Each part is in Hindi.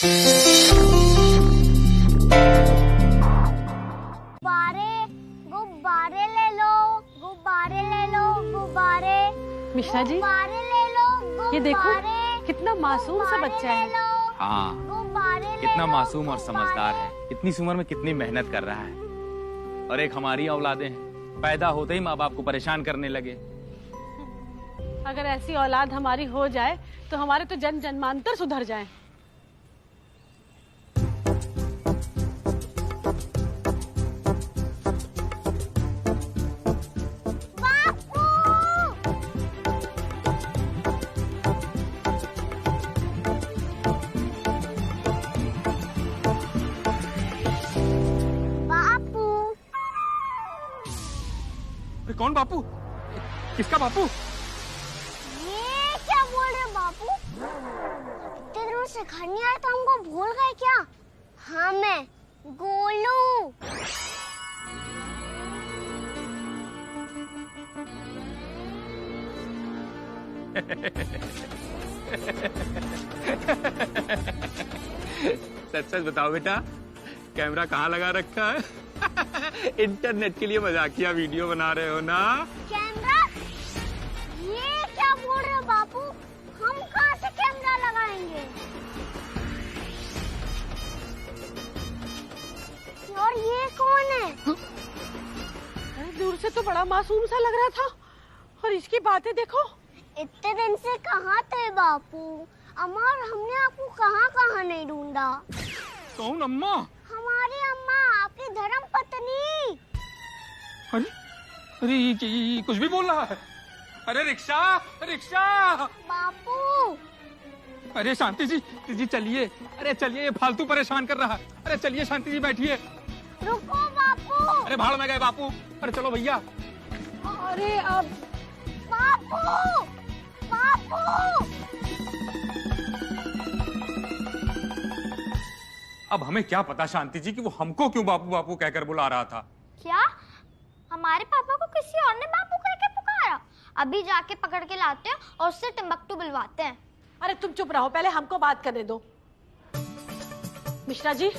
गुब्बारे ले लो, गुब्बारे ले लो, गुब्बारे। मिश्रा जी, गुब्बारे ले लो, गुब्बारे। ये देखो कितना मासूम सा बच्चा है। हाँ, कितना मासूम और समझदार है। इतनी सी उम्र में कितनी मेहनत कर रहा है। और एक हमारी औलादें हैं, पैदा होते ही माँ बाप को परेशान करने लगे। अगर ऐसी औलाद हमारी हो जाए तो हमारे तो जन्म जन्मांतर सुधर जाएं। कौन बापू? किसका बापू? ये क्या बोल रहे बापू? इतने दिनों से घर नहीं आया तो हमको भूल गए क्या? हाँ, मैं गोलू। सच सच बताओ बेटा, कैमरा कहाँ लगा रखा है? इंटरनेट के लिए मजाकिया वीडियो बना रहे हो ना? कैमरा? ये क्या बोल रहे हो बापू? हम कहाँ से कैमरा लगाएंगे? और ये कौन है? अरे दूर से तो बड़ा मासूम सा लग रहा था, और इसकी बातें देखो। इतने दिन से कहाँ थे बापू? अम्मा और हमने आपको कहाँ कहाँ नहीं ढूंढा। कौन अम्मा? हमारी अम्मा, आपकी धर्म पत्नी। अरे अरे ये कुछ भी बोल रहा है। अरे रिक्शा, रिक्शा। बापू। अरे शांति जी चलिए। अरे चलिए, ये फालतू परेशान कर रहा है। अरे चलिए शांति जी, बैठिए। रुको बापू। अरे भाड़ में गए बापू। अरे चलो भैया। अरे अब बापू, बापू। अब हमें क्या पता शांति जी कि वो हमको क्यों बापू बापू कहकर बुला रहा था। क्या हमारे पापा को किसी और ने बापू कह के पुकारा? अभी जाके पकड़ के लाते हैं और उससे टिम्बकटू बुलवाते हैं। अरे तुम चुप रहो, पहले हमको बात करने दो। मिश्रा जी,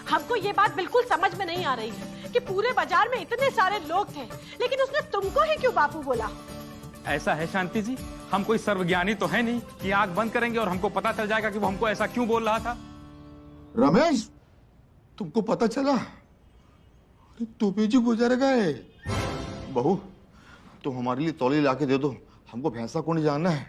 हमको ये बात बिल्कुल समझ में नहीं आ रही है कि पूरे बाजार में इतने सारे लोग थे, लेकिन उसने तुमको ही क्यों बापू बोला? ऐसा है शांति जी, हम कोई सर्वज्ञानी तो है नहीं कि आंख बंद करेंगे और हमको पता चल जाएगा कि वो हमको ऐसा क्यों बोल रहा था। रमेश, तुमको पता चला? अरे तोपे जी गुजर गए। बहू, तुम हमारे लिए तौली लाके दे दो, हमको भैंसा को नहीं जाना है।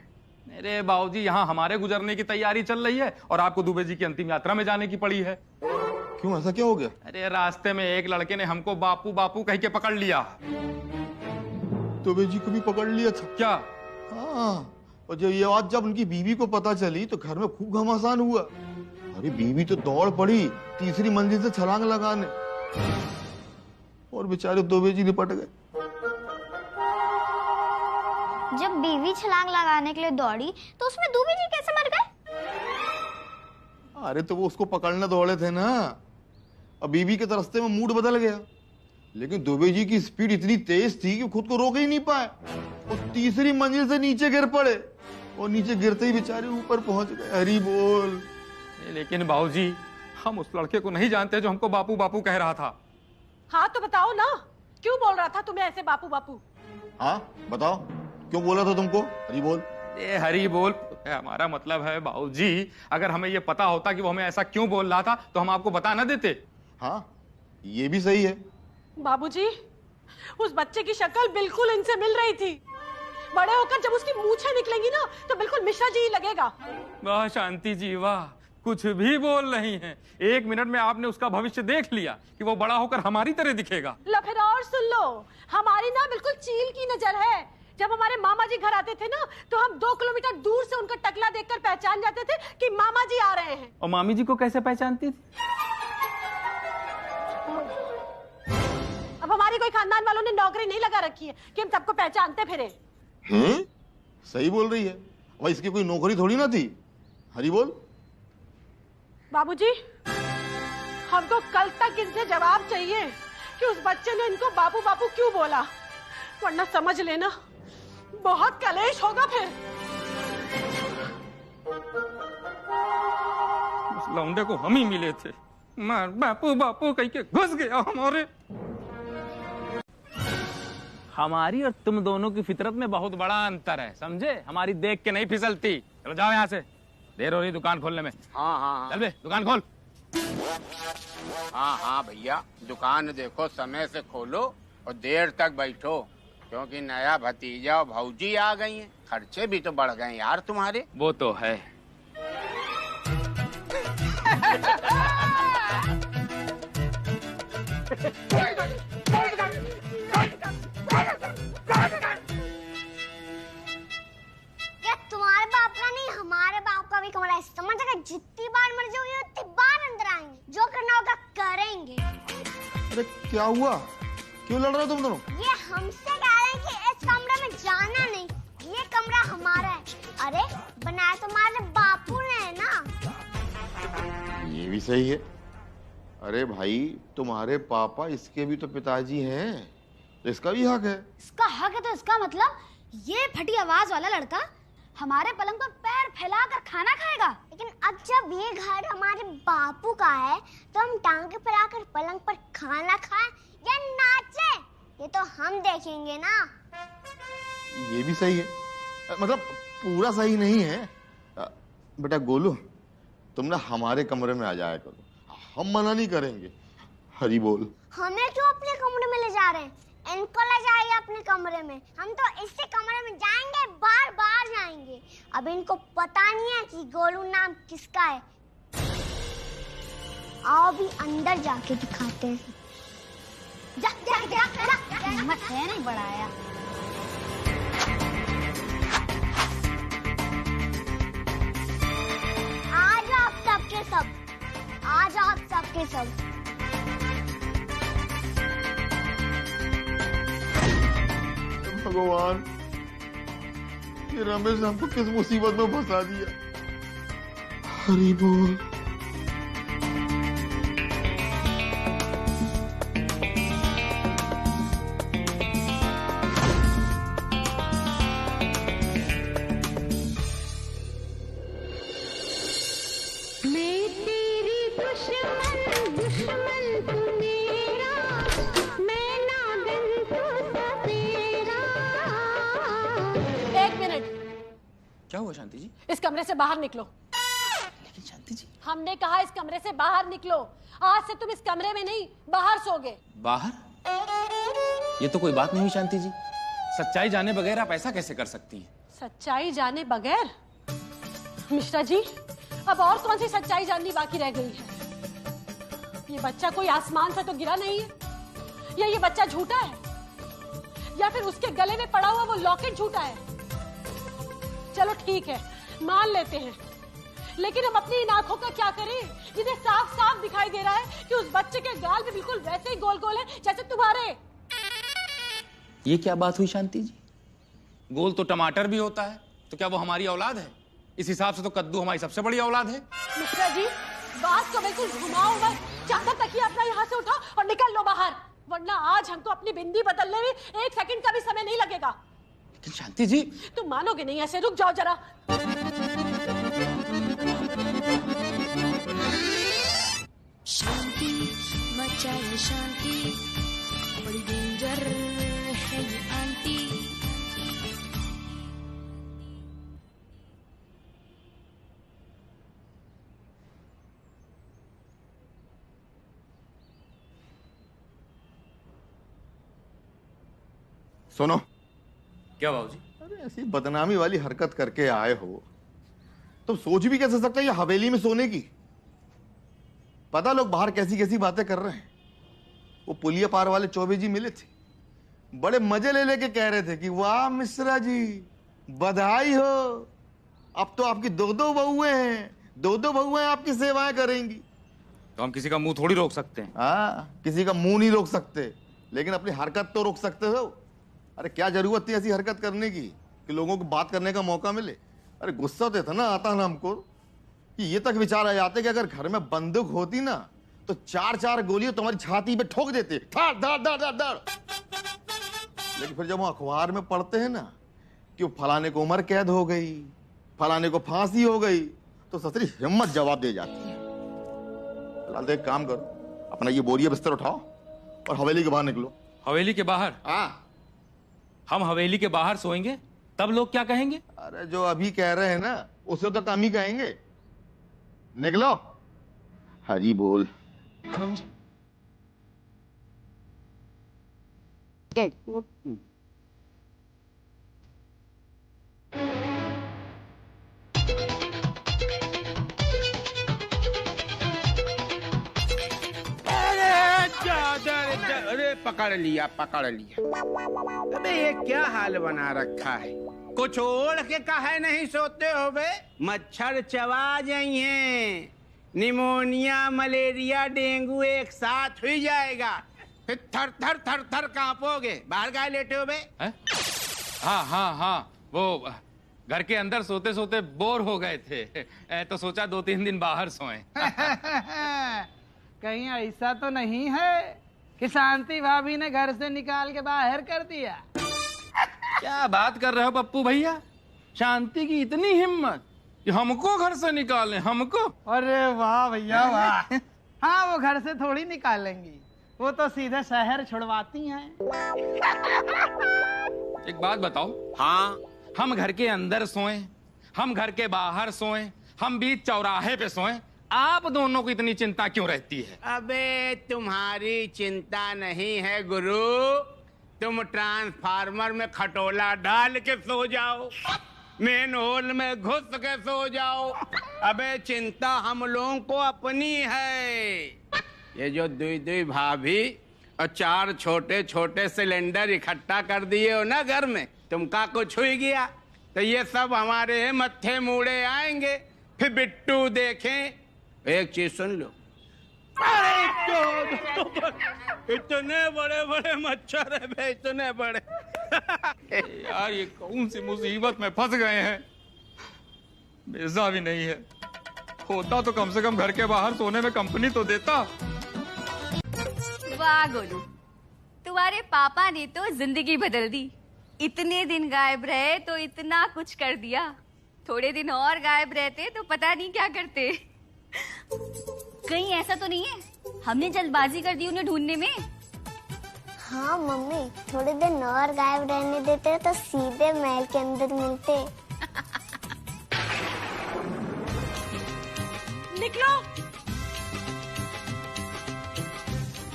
अरे बाबूजी, यहाँ हमारे गुजरने की तैयारी चल रही है और आपको दुबे जी की अंतिम यात्रा में जाने की पड़ी है। क्यों, ऐसा क्या हो गया? अरे रास्ते में एक लड़के ने हमको बापू बापू कह के पकड़ लिया। तोबे जी को भी पकड़ लिया था क्या? हाँ, और जब उनकी बीवी को पता चली तो घर में खूब घमासान हुआ। अरे बीवी तो दौड़ पड़ी तीसरी मंजिल से छलांग लगाने, और बेचारे तोबे जी निपट गए। जब बीवी छलांग लगाने के लिए दौड़ी तो उसमें दुबे जी कैसे मर गए? अरे तो वो उसको पकड़ने दौड़े थे ना, अब बीवी के रास्ते में मूड बदल गया। लेकिन दुबे जी की स्पीड इतनी तेज थी कि खुद को रोक ही नहीं पाए, और तीसरी मंजिल से नीचे गिर पड़े, और नीचे गिरते ही बेचारे ऊपर पहुंच गए। हरी बोल। लेकिन बाबूजी, हम उस लड़के को नहीं जानते जो हमको बापू बापू कह रहा था। हाँ तो बताओ ना, क्यों बोल रहा था तुम्हें ऐसे बापू बापू? हाँ बताओ, क्यों बोला था तुमको? हरी बोल। ये हरी बोल हमारा मतलब है बाबूजी, अगर हमें ये पता होता कि वो हमें ऐसा क्यों बोल रहा था तो हम आपको बता ना देते। हाँ, ये भी सही है। बाबूजी, उस बच्चे की शक्ल बिल्कुल इनसे मिल रही थी। बड़े होकर जब उसकी मूछें निकलेंगी ना तो बिल्कुल मिश्रा जी ही लगेगा। वाह शांति जी वाह, कुछ भी बोल रही हैं। एक मिनट में आपने उसका भविष्य देख लिया कि वो बड़ा होकर हमारी तरह दिखेगा। लो फिर और सुन लो, हमारी ना बिल्कुल चील की नजर है। जब हमारे मामा जी घर आते थे ना तो हम 2 किलोमीटर दूर से उनका टकला देखकर पहचान जाते थे कि मामा जी आ रहे हैं। और मामी जी को कैसे पहचानती थी? अब हमारी कोई खानदान वालों ने नौकरी नहीं लगा रखी है कि हम सबको पहचानते फिरे। सही बोल रही है, भाई इसकी कोई नौकरी थोड़ी ना थी। हरी बोल। बाबूजी, हमको कल तक इनसे जवाब चाहिए कि उस बच्चे ने इनको बापू बापू क्यों बोला, वरना समझ लेना बहुत कलेश होगा फिर। लौंडे को हम ही मिले थे, मार बापू बापू कह के घुस गया हमारे। हमारी और तुम दोनों की फितरत में बहुत बड़ा अंतर है, समझे? हमारी देख के नहीं फिसलती। चलो जाओ यहाँ से, देर हो रही दुकान खोलने में। हाँ चल बे दुकान खोल। हाँ भैया, दुकान देखो समय से खोलो और देर तक बैठो, क्योंकि नया भतीजा और भौजी आ गई हैं। खर्चे भी तो बढ़ गए यार तुम्हारे। वो तो है। क्या तुम्हारे बाप का नहीं हमारे बाप का भी कमरा है, समझ गए? जितनी बार मर्जी होगी उतनी बार अंदर आएंगे, जो करना होगा करेंगे। अरे क्या हुआ, क्यों लड़ रहे हो तुम दोनों? ये हमसे कह रहे हैं कि इस कमरे में जाना नहीं, ये कमरा हमारा है। अरे बनाया तुम्हारे बापू ने है ना। ये भी सही है। अरे भाई, तुम्हारे पापा इसके भी तो पिताजी हैं, तो इसका भी हक है। इसका हक है तो इसका मतलब ये फटी आवाज वाला लड़का हमारे पलंग पर पैर फैलाकर खाना खाएगा? लेकिन अब जब ये घर हमारे बापू का है तो हम टांगे फैलाकर पलंग पर खाना खाएं या नाचे, ये तो हम देखेंगे ना। ये भी सही है, मतलब पूरा सही नहीं है। बेटा गोलू, तुम ना हमारे कमरे में आ जाया करो, हम मना नहीं करेंगे। हरी बोल। हमें क्यों अपने कमरे में ले जा रहे हैं? इनको ले जाइए अपने कमरे में, हम तो इसी कमरे में जाएंगे, बार बार जाएंगे। अब इनको पता नहीं है कि गोलू नाम किसका है। आओ भी अंदर जाके दिखाते हैं। जा जा जा जा, हिम्मत है नहीं बढ़ाया। आ जाओ आप सबके सब, आ जाओ आप सबके सब। भगवान, ये रमेश हमको किस मुसीबत में फंसा दिया। हरी बोल। क्या हुआ शांति जी? इस कमरे से बाहर निकलो। लेकिन शांति जी, हमने कहा इस कमरे से बाहर निकलो। आज से तुम इस कमरे में नहीं, बाहर सोगे। बाहर? ये तो कोई बात नहीं हुई शांति जी। सच्चाई जाने बगैर आप ऐसा कैसे कर सकती हैं? सच्चाई जाने बगैर? मिश्रा जी, अब और कौन सी सच्चाई जाननी बाकी रह गई है? ये बच्चा कोई आसमान से तो गिरा नहीं है, या ये बच्चा झूठा है, या फिर उसके गले में पड़ा हुआ वो लॉकेट झूठा है। चलो ठीक है, मान लेते हैं, लेकिन हम अपनी इन आंखों का क्या करें जिन्हें साफ साफ दिखाई दे रहा है कि उस बच्चे के गाल भी बिल्कुल वैसे ही गोल गोल है जैसे तुम्हारे। ये क्या बात हुई शांति जी? गोल तो टमाटर भी होता है, तो क्या वो हमारी औलाद है? इस हिसाब से तो कद्दू हमारी सबसे बड़ी औलाद है। मिश्रा जी, बात को बिल्कुल घुमाओ मत, चादर तकिया अपना यहाँ से उठाओ और निकल लो बाहर, वरना आज हमको अपनी बिंदी बदलने में 1 सेकंड का भी समय नहीं लगेगा। लेकिन शांति जी, तुम मानोगे नहीं ऐसे, रुक जाओ जरा। शांति मचाए शांति, बड़ी डेंजर है ये आंटी। सुनो। क्या बाबूजी? अरे ऐसी बदनामी वाली हरकत करके आए हो, तो सोच भी कैसे सकते ये हवेली में सोने की? पता लोग बाहर कैसी कैसी बातें कर रहे हैं। वो पुलिया पार वाले चौबे जी मिले थे, बड़े मजे ले लेके कह रहे थे कि वाह मिश्रा जी, बधाई हो, अब तो आपकी 2-2 बहुएं हैं, 2-2 बहुएं आपकी सेवाएं करेंगी। तो हम किसी का मुंह थोड़ी रोक सकते हैं। हाँ, किसी का मुंह नहीं रोक सकते, लेकिन अपनी हरकत तो रोक सकते हो। अरे क्या जरूरत थी ऐसी हरकत करने की कि लोगों को बात करने का मौका मिले? अरे गुस्सा तो था ना आता ना हमको कि ये तक विचार आ जाते कि अगर घर में बंदूक होती ना तो 4-4 गोलियां तुम्हारी छाती पे ठोक देते, धाड़ धाड़ धाड़ धाड़ धाड़। लेकिन फिर जब हम अखबार में पढ़ते हैं ना कि वो फलाने को उम्र कैद हो गई, फलाने को फांसी हो गई, तो ससुरी हिम्मत जवाब दे जाती है। फिलहाल तो एक काम करो, अपना ये बोरिया बिस्तर उठाओ और हवेली के बाहर निकलो। हवेली के बाहर? हाँ। हम हवेली के बाहर सोएंगे तब लोग क्या कहेंगे? अरे जो अभी कह रहे हैं ना उसे तो कम ही कहेंगे। निकलो। हरी बोल। अरे पकड़ लिया पकड़ लिया। अबे ये क्या हाल बना रखा है? कुछ ओढ़ के काहे नहीं सोते हो बे? मच्छर चबा जाइए, निमोनिया मलेरिया डेंगू एक साथ हुई जाएगा, फिर थर थर थर थर कांपोगे। बाहर काहे लेटे हो बे? हाँ हाँ हाँ, वो घर के अंदर सोते सोते बोर हो गए थे तो सोचा 2-3 दिन बाहर सोएं। कहीं ऐसा तो नहीं है कि शांति भाभी ने घर से निकाल के बाहर कर दिया? क्या बात कर रहे हो पप्पू भैया? शांति की इतनी हिम्मत कि हमको घर से निकालें? हमको? अरे वाह भैया वाह। हाँ, वो घर से थोड़ी निकालेंगी, वो तो सीधे शहर छुड़वाती हैं। एक बात बताओ। हाँ, हम घर के अंदर सोएं, हम घर के बाहर सोएं, हम बीच चौराहे पे सोएं, आप दोनों को इतनी चिंता क्यों रहती है? अबे तुम्हारी चिंता नहीं है गुरु, तुम ट्रांसफार्मर में खटोला डाल के सो जाओ, मेन होल में घुस के सो जाओ। अबे चिंता हम लोगों को अपनी है। ये जो दुई भाभी और 4 छोटे छोटे सिलेंडर इकट्ठा कर दिए हो ना घर में, तुमका कुछ हुई गया तो ये सब हमारे मत्थे मुड़े आएंगे, फिर बिट्टू देखें। एक चीज सुन लो, इतने बड़े बड़े मच्छर है बे, इतने बड़े। यार ये कौन सी मुसीबत में फंस गए हैं? बेजा भी नहीं है, होता तो कम से कम घर के बाहर सोने में कंपनी तो देता। वाह गोलू, तुम्हारे पापा ने तो जिंदगी बदल दी। इतने दिन गायब रहे तो इतना कुछ कर दिया, थोड़े दिन और गायब रहते तो पता नहीं क्या करते। कहीं ऐसा तो नहीं है हमने जल्दबाजी कर दी उन्हें ढूंढने में? हाँ मम्मी, थोड़े दिन और गायब रहने देते तो सीधे महल के अंदर मिलते। निकलो।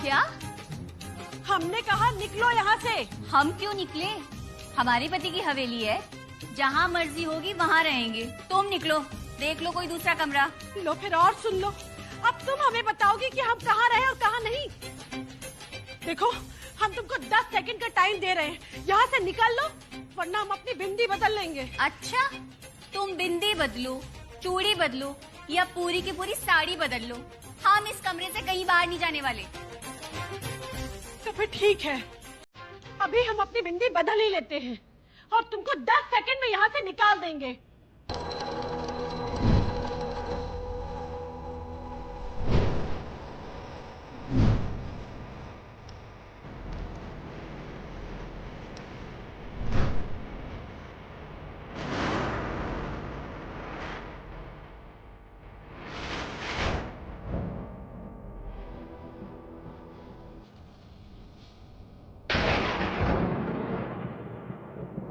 क्या? हमने कहा निकलो यहाँ से। हम क्यों निकले? हमारे पति की हवेली है, जहाँ मर्जी होगी वहाँ रहेंगे। तुम निकलो, देख लो कोई दूसरा कमरा। लो फिर और सुन लो, अब तुम हमें बताओगी कि हम कहाँ रहे और कहाँ नहीं। देखो, हम तुमको 10 सेकंड का टाइम दे रहे हैं, यहाँ से निकल लो वरना हम अपनी बिंदी बदल लेंगे। अच्छा, तुम बिंदी बदलो, चूड़ी बदलो या पूरी की पूरी साड़ी बदल लो, हम इस कमरे से कहीं बाहर नहीं जाने वाले। तो फिर ठीक है, अभी हम अपनी बिंदी बदल ही लेते हैं और तुमको 10 सेकंड में यहाँ से निकाल देंगे।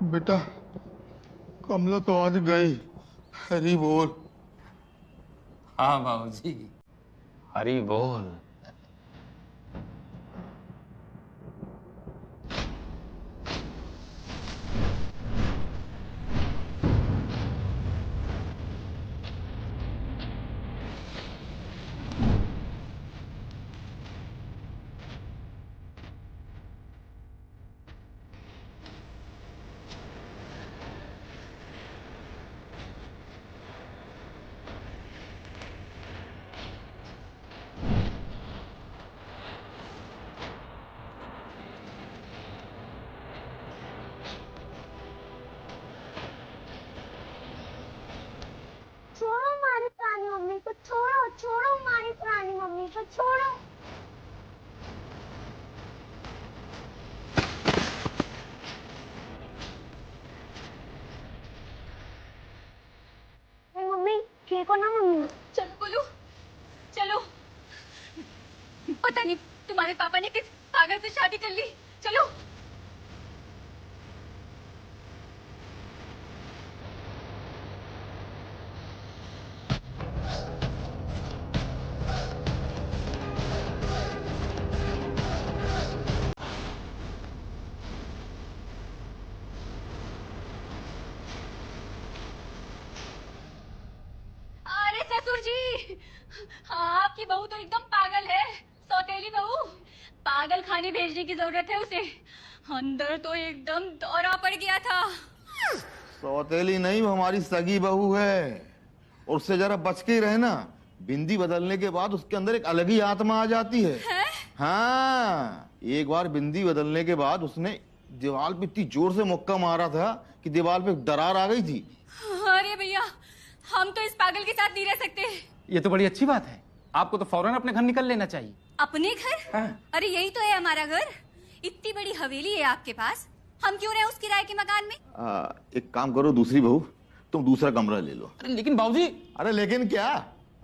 बेटा, कमला तो आज गई। हरी बोल। हाँ बाबूजी, हरी बोल। छोड़ो हमारी पुरानी मम्मी को, छोड़ो छोड़ो हमारी पुरानी मम्मी को, छोड़ो। मम्मी ठीक हो ना? मम्मी चलो बोलो, चलो। पता नहीं तुम्हारे पापा ने किस पागल से शादी कर ली। चलो। अरे ससुर जी, आपकी बहू तो एकदम पागल है, सौतेली बहू। पागल खाने भेजने की जरूरत है उसे। अंदर तो एकदम दौरा पड़ गया था। सौतेली नहीं, वो हमारी सगी बहू है, और उससे जरा बच के ही रहना। बिंदी बदलने के बाद उसके अंदर एक अलग ही आत्मा आ जाती है। हाँ, एक बार बिंदी बदलने के बाद उसने दीवार पे इतनी जोर से मुक्का मारा था कि दीवार पे दरार आ गई थी। अरे भैया, हम तो इस पागल के साथ नहीं रह सकते। ये तो बड़ी अच्छी बात है, आपको तो फौरन अपने घर निकल लेना चाहिए। अपने घर? हाँ। अरे यही तो है हमारा घर। इतनी बड़ी हवेली है आपके पास, हम क्यों रहे उस किराए के मकान में? एक काम करो, दूसरी बहू तुम दूसरा कमरा ले लो। अरे लेकिन बाबूजी। अरे लेकिन क्या?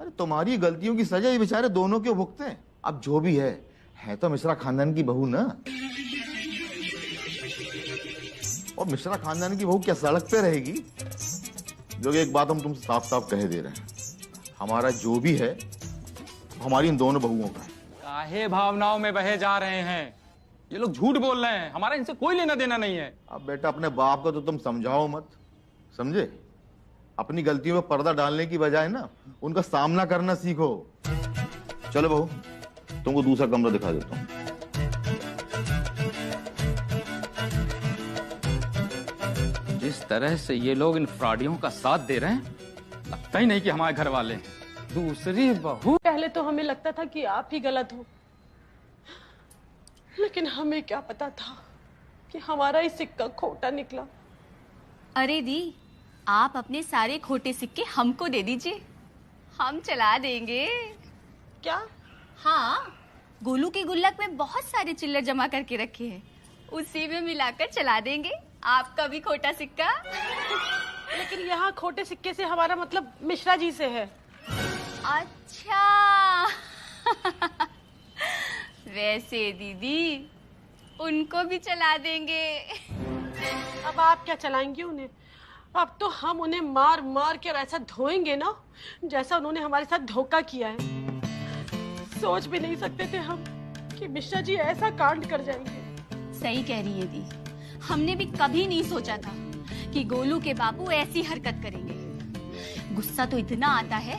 अरे तुम्हारी गलतियों की सजा ये बेचारे दोनों क्यों भुगते हैं? अब जो भी है तो मिश्रा खानदान की बहू ना। और मिश्रा खानदान की बहू क्या सड़क पे रहेगी? जो कि एक बात हम तुमसे साफ साफ कह दे रहे हैं, हमारा जो भी है हमारी इन दोनों बहुओं का है। काहे भावनाओं में बहे जा रहे हैं? ये लोग झूठ बोल रहे हैं, हमारा इनसे कोई लेना देना नहीं है। अब बेटा अपने बाप को तो तुम समझाओ मत, समझे? अपनी गलतियों में पर्दा डालने की बजाय ना उनका सामना करना सीखो। चलो बहू, तुमको दूसरा कमरा दिखा देता हूँ। जिस तरह से ये लोग इन फ्रॉडियों का साथ दे रहे हैं, लगता ही नहीं कि हमारे घर वाले हैं। दूसरी बहू। पहले तो हमें लगता था कि आप ही गलत हो, लेकिन हमें क्या पता था कि हमारा ही सिक्का खोटा निकला। अरे दी, आप अपने सारे खोटे सिक्के हमको दे दीजिए, हम चला देंगे। क्या? हाँ, गोलू के गुल्लक में बहुत सारे चिल्लर जमा करके रखे हैं, उसी में मिलाकर चला देंगे आपका भी खोटा सिक्का। लेकिन यहाँ खोटे सिक्के से हमारा मतलब मिश्रा जी से है। अच्छा। वैसे दीदी, उनको भी चला देंगे। अब आप क्या चलाएंगे उन्हें? अब तो हम उन्हें मार मार के ऐसा धोएंगे ना, जैसा उन्होंने हमारे साथ धोखा किया है। सोच भी नहीं सकते थे हम कि मिश्रा जी ऐसा कांड कर जाएंगे। सही कह रही है दी, हमने भी कभी नहीं सोचा था कि गोलू के बापू ऐसी हरकत करेंगे। गुस्सा तो इतना आता है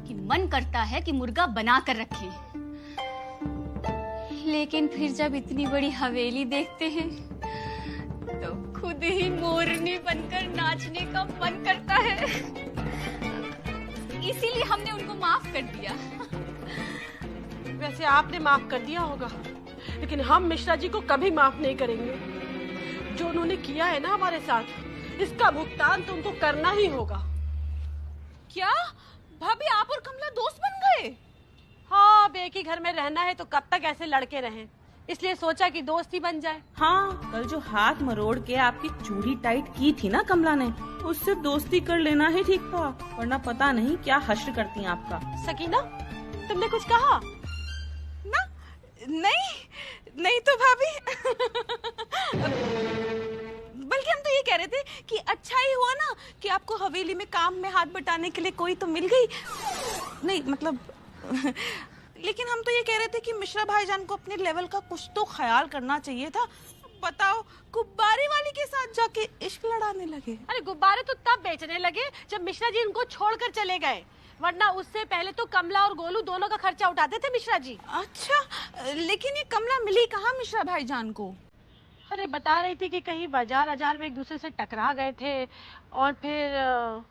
कि मन करता है कि मुर्गा बना कर रखें। लेकिन फिर जब इतनी बड़ी हवेली देखते हैं तो खुद ही मोरनी बनकर नाचने का मन करता है। इसीलिए हमने उनको माफ कर दिया। वैसे आपने माफ कर दिया होगा, लेकिन हम मिश्रा जी को कभी माफ नहीं करेंगे। जो उन्होंने किया है ना हमारे साथ, इसका भुगतान तो उनको करना ही होगा। क्या भाभी, आप और कमला दोस्त बन गए? हाँ, अब एक ही घर में रहना है तो कब तक ऐसे लड़के रहें, इसलिए सोचा कि दोस्ती बन जाए। हाँ, कल जो हाथ मरोड़ के आपकी चूड़ी टाइट की थी ना कमला ने, उससे दोस्ती कर लेना ही ठीक था, वरना पता नहीं क्या हश्र करती आपका। सकीना, तुमने कुछ कहा? ना, नहीं तो भाभी। बल्कि हम तो ये कह रहे थे कि अच्छा ही हुआ ना कि आपको हवेली में काम में हाथ बटाने के लिए कोई तो मिल गई। नहीं मतलब लेकिन हम तो ये कह रहे थे कि मिश्रा भाईजान को अपने लेवल का कुछ तो ख्याल करना चाहिए था। बताओ, गुब्बारे वाली के साथ जाके इश्क लड़ाने लगे। अरे गुब्बारे तो तब बेचने लगे जब मिश्रा जी उनको छोड़कर चले गए, वरना उससे पहले तो कमला और गोलू दोनों का खर्चा उठाते थे मिश्रा जी। अच्छा, लेकिन ये कमला मिली कहाँ मिश्रा भाईजान को? अरे बता रही थी कि कहीं बाजार में एक दूसरे से टकरा गए थे और फिर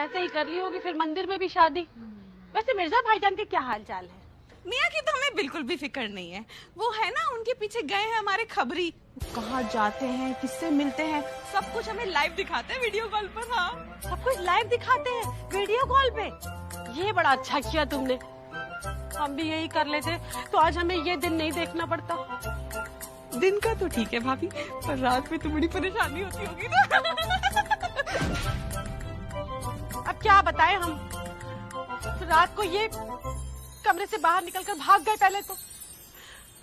ऐसे ही कर ली होगी फिर मंदिर में भी शादी। वैसे मिर्जा भाईजान के क्या हाल चाल है? मियाँ की तो हमें बिल्कुल भी फिक्र नहीं है। वो है ना, उनके पीछे गए हैं हमारे खबरी, कहाँ जाते हैं, किससे मिलते हैं, सब कुछ हमें लाइव दिखाते हैं वीडियो कॉल पर। हाँ, सब कुछ लाइव दिखाते हैं वीडियो कॉल पे। ये बड़ा अच्छा किया तुमने, हम भी यही कर लेते तो आज हमें ये दिन नहीं देखना पड़ता। दिन का तो ठीक है भाभी, पर रात में तो बड़ी परेशानी होती होगी ना। अब क्या बताएं हम, रात को ये कमरे से बाहर निकलकर भाग गए पहले तो,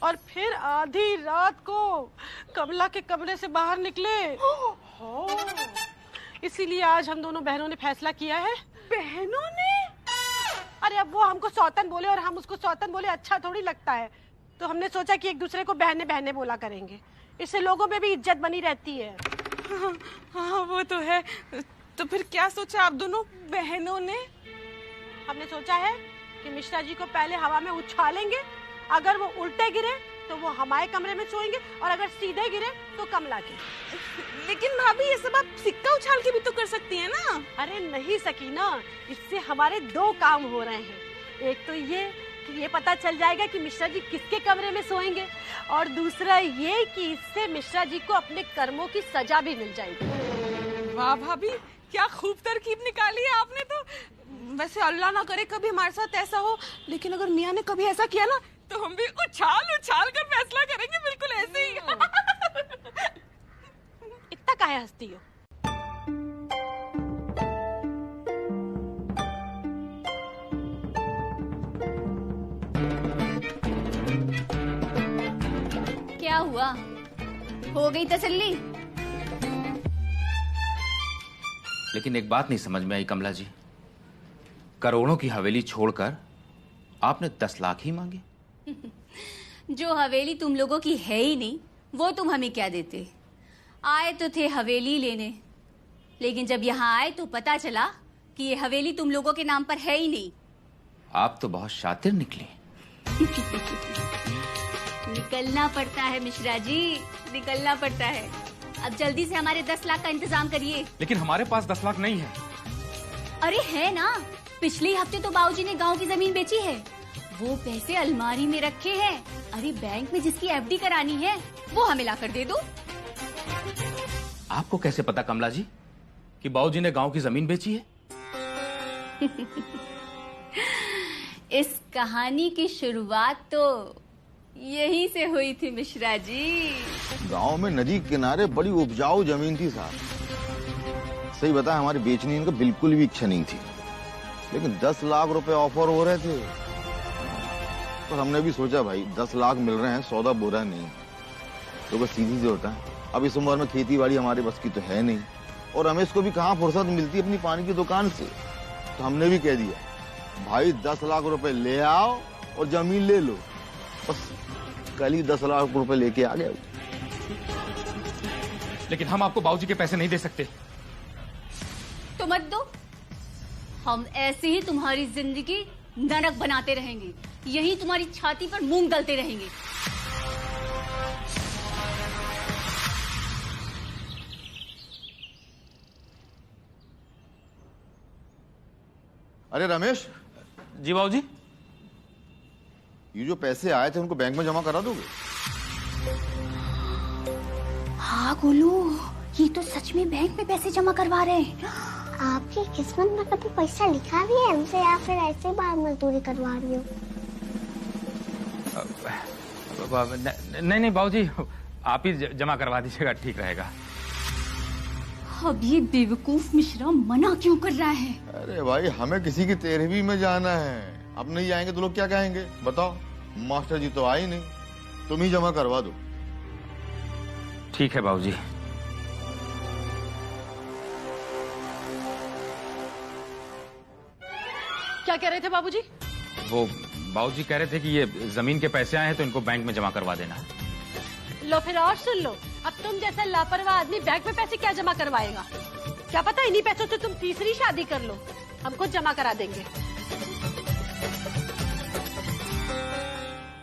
और फिर आधी रात को कमला के कमरे से बाहर निकले। इसीलिए आज हम दोनों बहनों ने फैसला किया है। बहनों ने? अरे अब वो हमको सौतन बोले और हम उसको सौतन बोले अच्छा थोड़ी लगता है, तो हमने सोचा कि एक दूसरे को बहने बहने बोला करेंगे, इससे लोगों में भी इज्जत बनी रहती है। हाँ वो तो है। तो फिर क्या सोचा आप दोनों बहनों ने? हमने सोचा है कि मिश्रा जी को पहले हवा में उछालेंगे, अगर वो उल्टे गिरे तो वो हमारे कमरे में सोएंगे, और अगर सीधे गिरे तो कमला के। लेकिन भाभी ये सब आप सिक्का उछाल के भी तो कर सकती हैं ना। अरे नहीं सकीना, इससे हमारे दो काम हो रहे हैं। एक तो ये कि ये पता चल जाएगा कि मिश्रा जी किसके कमरे में सोएंगे, और दूसरा ये कि इससे मिश्रा जी को अपने कर्मों की सजा भी मिल जाएगी। वाह भाभी, क्या खूब तरकीब निकाली है आपने तो। वैसे अल्लाह ना करे कभी हमारे साथ ऐसा हो, लेकिन अगर मियाँ ने कभी ऐसा किया ना तो हम भी उछाल उछाल कर फैसला करेंगे, बिल्कुल ऐसे ही। इतना काहे हंसती हो? क्या हुआ, हो गई तसल्ली? लेकिन एक बात नहीं समझ में आई कमला जी, करोड़ों की हवेली छोड़कर आपने 10 लाख ही मांगे। जो हवेली तुम लोगों की है ही नहीं, वो तुम हमें क्या देते? आए तो थे हवेली लेने, लेकिन जब यहाँ आए तो पता चला कि ये हवेली तुम लोगों के नाम पर है ही नहीं। आप तो बहुत शातिर निकली। निकलना पड़ता है मिश्रा जी, निकलना पड़ता है। अब जल्दी से हमारे 10 लाख का इंतजाम करिए। लेकिन हमारे पास 10 लाख नहीं है। अरे है ना, पिछले हफ्ते तो बाबूजी ने गांव की जमीन बेची है, वो पैसे अलमारी में रखे हैं। अरे बैंक में जिसकी एफडी करानी है वो हमें ला कर दे दो। आपको कैसे पता कमला जी कि बाबूजी ने गांव की जमीन बेची है? इस कहानी की शुरुआत तो यहीं से हुई थी मिश्रा जी। गांव में नदी के किनारे बड़ी उपजाऊ जमीन थी साहब। सही बता, हमारी बेचनी इनका बिल्कुल भी इच्छा नहीं थी, लेकिन 10 लाख रुपए ऑफर हो रहे थे। पर हमने भी सोचा भाई 10 लाख मिल रहे हैं, सौदा बुरा नहीं, तो बस सीधी से होता है। अब इस उम्र में खेती बाड़ी हमारे बस की तो है नहीं, और रमेश को भी कहाँ फुर्सत मिलती है अपनी पानी की दुकान से। तो हमने भी कह दिया भाई 10 लाख रुपए ले आओ और जमीन ले लो। बस कल ही 10 लाख रुपए लेके आ गए। लेकिन हम आपको बाबूजी के पैसे नहीं दे सकते। तो मत दो, हम ऐसे ही तुम्हारी जिंदगी नरक बनाते रहेंगे, यही तुम्हारी छाती पर मूंग दलते रहेंगे। अरे रमेश। जी बाबूजी। ये जो पैसे आए थे उनको बैंक में जमा करा दोगे? हाँ गोलू, ये तो सच में बैंक में पैसे जमा करवा रहे हैं। आपकी किस्मत में कभी पैसा लिखा भी है हमसे, या फिर ऐसे बार मजदूरी करवा रही हो? नहीं नहीं बाबूजी, आप ही जमा करवा दीजिएगा, ठीक रहेगा। अब ये बेवकूफ मिश्रा मना क्यों कर रहा है? अरे भाई, हमें किसी की 13वीं में जाना है, अब नहीं आएंगे तो लोग क्या कहेंगे बताओ? मास्टर जी तो आए नहीं, तुम ही जमा करवा दो। ठीक है बाबूजी। क्या कह रहे थे बाबूजी? वो बाबूजी कह रहे थे कि ये जमीन के पैसे आए हैं तो इनको बैंक में जमा करवा देना। लो फिर और सुन लो, अब तुम जैसा लापरवाह आदमी बैंक में पैसे क्या जमा करवाएगा? क्या पता इन्हीं पैसों से तुम तीसरी शादी कर लो, हम खुद जमा करा देंगे।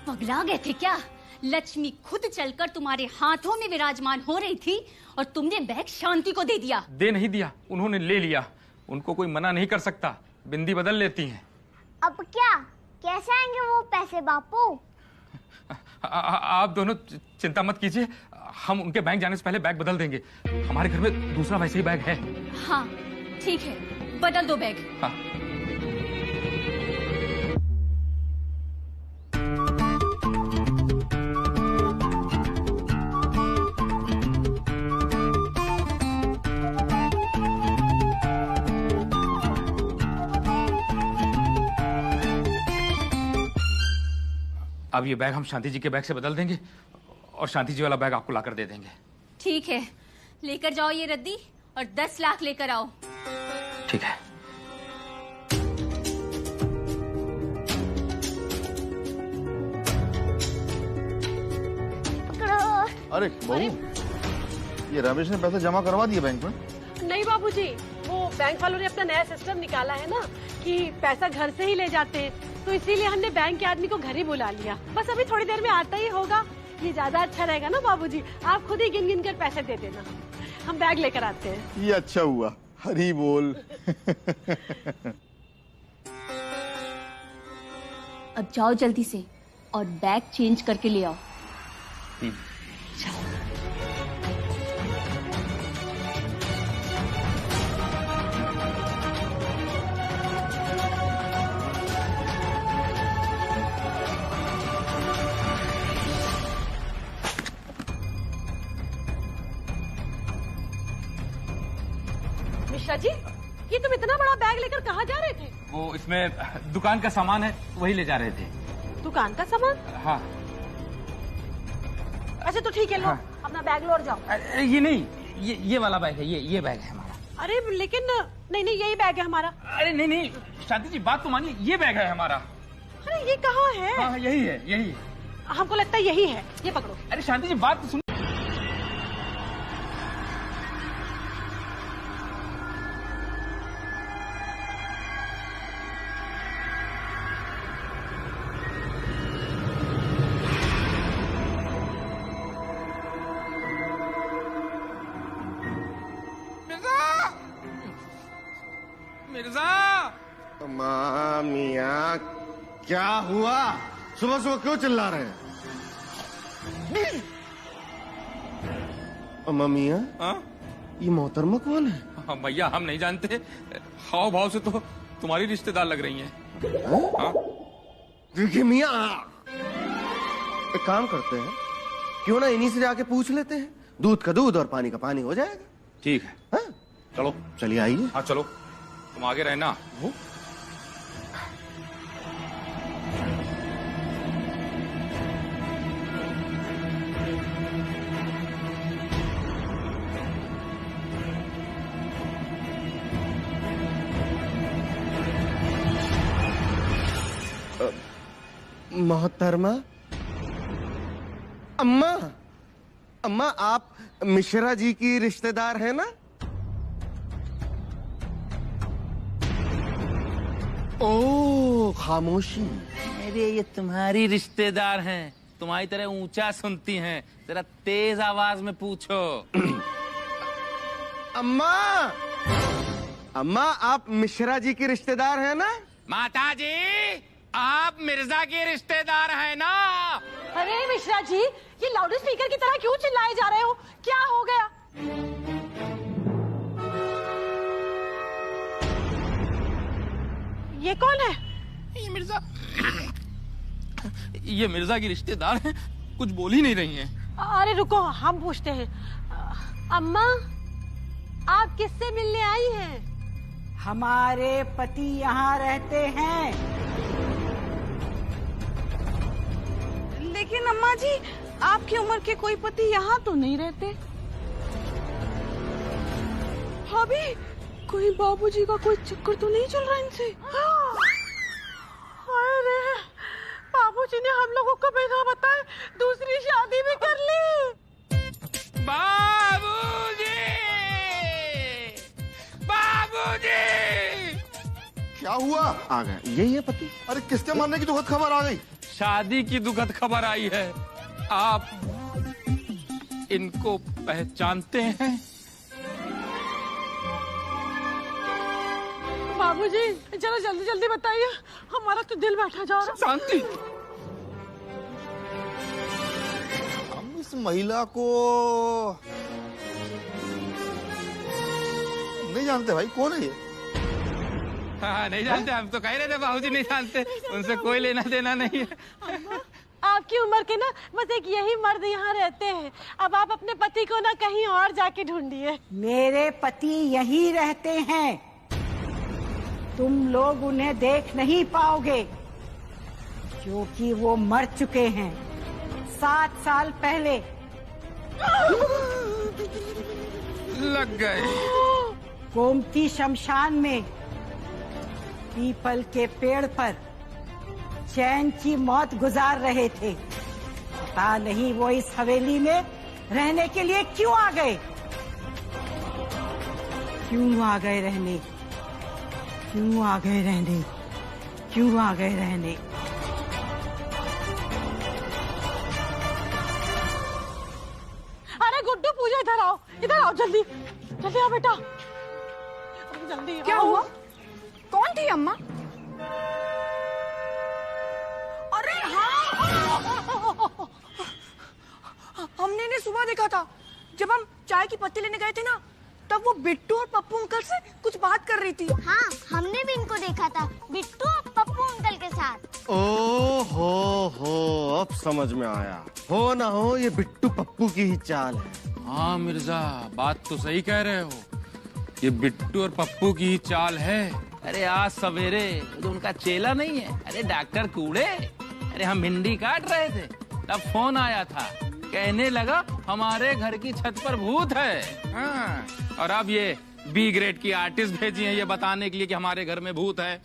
पगला गए थे क्या? लक्ष्मी खुद चलकर तुम्हारे हाथों में विराजमान हो रही थी और तुमने बैग शांति को दे दिया। दे नहीं दिया, उन्होंने ले लिया। उनको कोई मना नहीं कर सकता, बिंदी बदल लेती हैं। अब क्या, कैसे आएंगे वो पैसे बापू? आप दोनों चिंता मत कीजिए, हम उनके बैंक जाने से पहले बैग बदल देंगे। हमारे घर में दूसरा वैसे ही बैग है। हाँ ठीक है, बदल दो बैग। हाँ। अब ये बैग हम शांति जी के बैग से बदल देंगे और शांति जी वाला बैग आपको लाकर दे देंगे। ठीक है, लेकर जाओ ये रद्दी और 10 लाख लेकर आओ। ठीक है। अरे बहू, ये रमेश ने पैसे जमा करवा दिए बैंक में? नहीं बाबूजी, वो बैंक वालों ने अपना नया सिस्टम निकाला है ना कि पैसा घर से ही ले जाते हैं, तो इसीलिए हमने बैंक के आदमी को घर ही बुला लिया। बस अभी थोड़ी देर में आता ही होगा। ये ज्यादा अच्छा रहेगा ना बाबूजी, आप खुद ही गिन गिन कर पैसे दे देना, हम बैग लेकर आते हैं। ये अच्छा हुआ, हरी बोल। अब जाओ जल्दी से और बैग चेंज करके ले आओ। मिश्रा जी, ये तुम इतना बड़ा बैग लेकर कहाँ जा रहे थे? वो इसमें दुकान का सामान है, वही ले जा रहे थे। दुकान का सामान? हाँ। अच्छा तो ठीक है, लो हाँ। अपना बैग लो और जाओ। ये नहीं, ये वाला बैग है, ये बैग है हमारा। अरे लेकिन नहीं नहीं, यही बैग है हमारा। अरे नहीं नहीं शांति जी, बात तो मानिए, ये बैग है हमारा। अरे ये कहाँ है? हाँ यही है, यही। हमको लगता है यही है, ये पकड़ो। अरे शांति जी बात तो सुनो। मिर्जा! माँ मियाँ, क्या हुआ? सुबह सुबह क्यों चिल्ला रहे हैं? अम्मा मियाँ, ये मोहतरमा कौन है? हाँ भैया, हम नहीं जानते, हाव भाव से तो तुम्हारी रिश्तेदार लग रही हैं। हाँ? देखिए मियाँ, एक काम करते हैं, क्यों ना इन्हीं से जाके पूछ लेते हैं, दूध का दूध और पानी का पानी हो जाएगा। ठीक है। हाँ? चलो चलिए आइए। हाँ चलो, तुम आगे रहना। वो मोहतरमा, अम्मा, अम्मा आप मिश्रा जी की रिश्तेदार हैं ना? ओ खामोशी। अरे ये तुम्हारी रिश्तेदार हैं, तुम्हारी तरह ऊंचा सुनती हैं, जरा तेज आवाज में पूछो। अम्मा, अम्मा आप मिश्रा जी की रिश्तेदार हैं ना? माता जी, आप मिर्जा के रिश्तेदार हैं ना? अरे मिश्रा जी, ये लाउड स्पीकर की तरह क्यों चिल्लाए जा रहे हो? क्या हो गया? ये कौन है? ये मिर्जा, ये मिर्जा की रिश्तेदार हैं, कुछ बोल ही नहीं रही हैं। अरे रुको, हम पूछते हैं। अम्मा, आप किससे मिलने आई हैं? हमारे पति यहाँ रहते हैं। लेकिन अम्मा जी, आपकी उम्र के कोई पति यहाँ तो नहीं रहते। भाभी, कोई बाबूजी का कोई चक्कर तो नहीं चल रहा इनसे? अरे बाबूजी ने हम लोगों को बिना बताए दूसरी शादी भी कर ली। बाबूजी, बाबूजी! क्या हुआ? आ गए, यही है पति। अरे किसके मरने की दुखद खबर आ गई? शादी की दुखद खबर आई है। आप इनको पहचानते हैं? बाबूजी चलो जल्दी जल्दी बताइए, हमारा तो दिल बैठा जा रहा। शांति, हम इस महिला को नहीं जानते भाई, कौन है ये? हाँ नहीं जानते, हम तो कह रहे थे बाबूजी नहीं जानते, उनसे कोई लेना देना नहीं है। आपकी उम्र के ना बस एक यही मर्द यहाँ रहते हैं, अब आप अपने पति को ना कहीं और जाके ढूंढिए। मेरे पति यहीं रहते हैं, तुम लोग उन्हें देख नहीं पाओगे क्योंकि वो मर चुके हैं 7 साल पहले। लग गए। गोमती शमशान में पीपल के पेड़ पर चैन की मौत गुजार रहे थे। पता नहीं वो इस हवेली में रहने के लिए क्यों आ गए, क्यों आ गए रहने, क्यों आ गए रहने, क्यों आ गए रहने। अरे गुड्डू पूजा इधर आओ, इधर आओ जल्दी जल्दी आओ बेटा, जल्दी। क्या हुआ? कौन थी अम्मा? अरे हाँ, हमने ने सुबह देखा था जब हम चाय की पत्ती लेने गए थे ना, तब वो बिट्टू और पप्पू अंकल से कुछ बात कर रही थी। हाँ हमने भी इनको देखा था, बिट्टू और पप्पू अंकल के साथ। हो अब समझ में आया, हो ना हो ये बिट्टू पप्पू की ही चाल है। हाँ मिर्जा, बात तो सही कह रहे हो, ये बिट्टू और पप्पू की ही चाल है। अरे आज सवेरे तो उनका चेला नहीं है, अरे डॉक्टर कूड़े, अरे हम भिंडी काट रहे थे तब फोन आया था, कहने लगा हमारे घर की छत पर भूत है। हाँ। और अब ये बी ग्रेड की आर्टिस्ट भेजी है ये बताने के लिए कि हमारे घर में भूत है।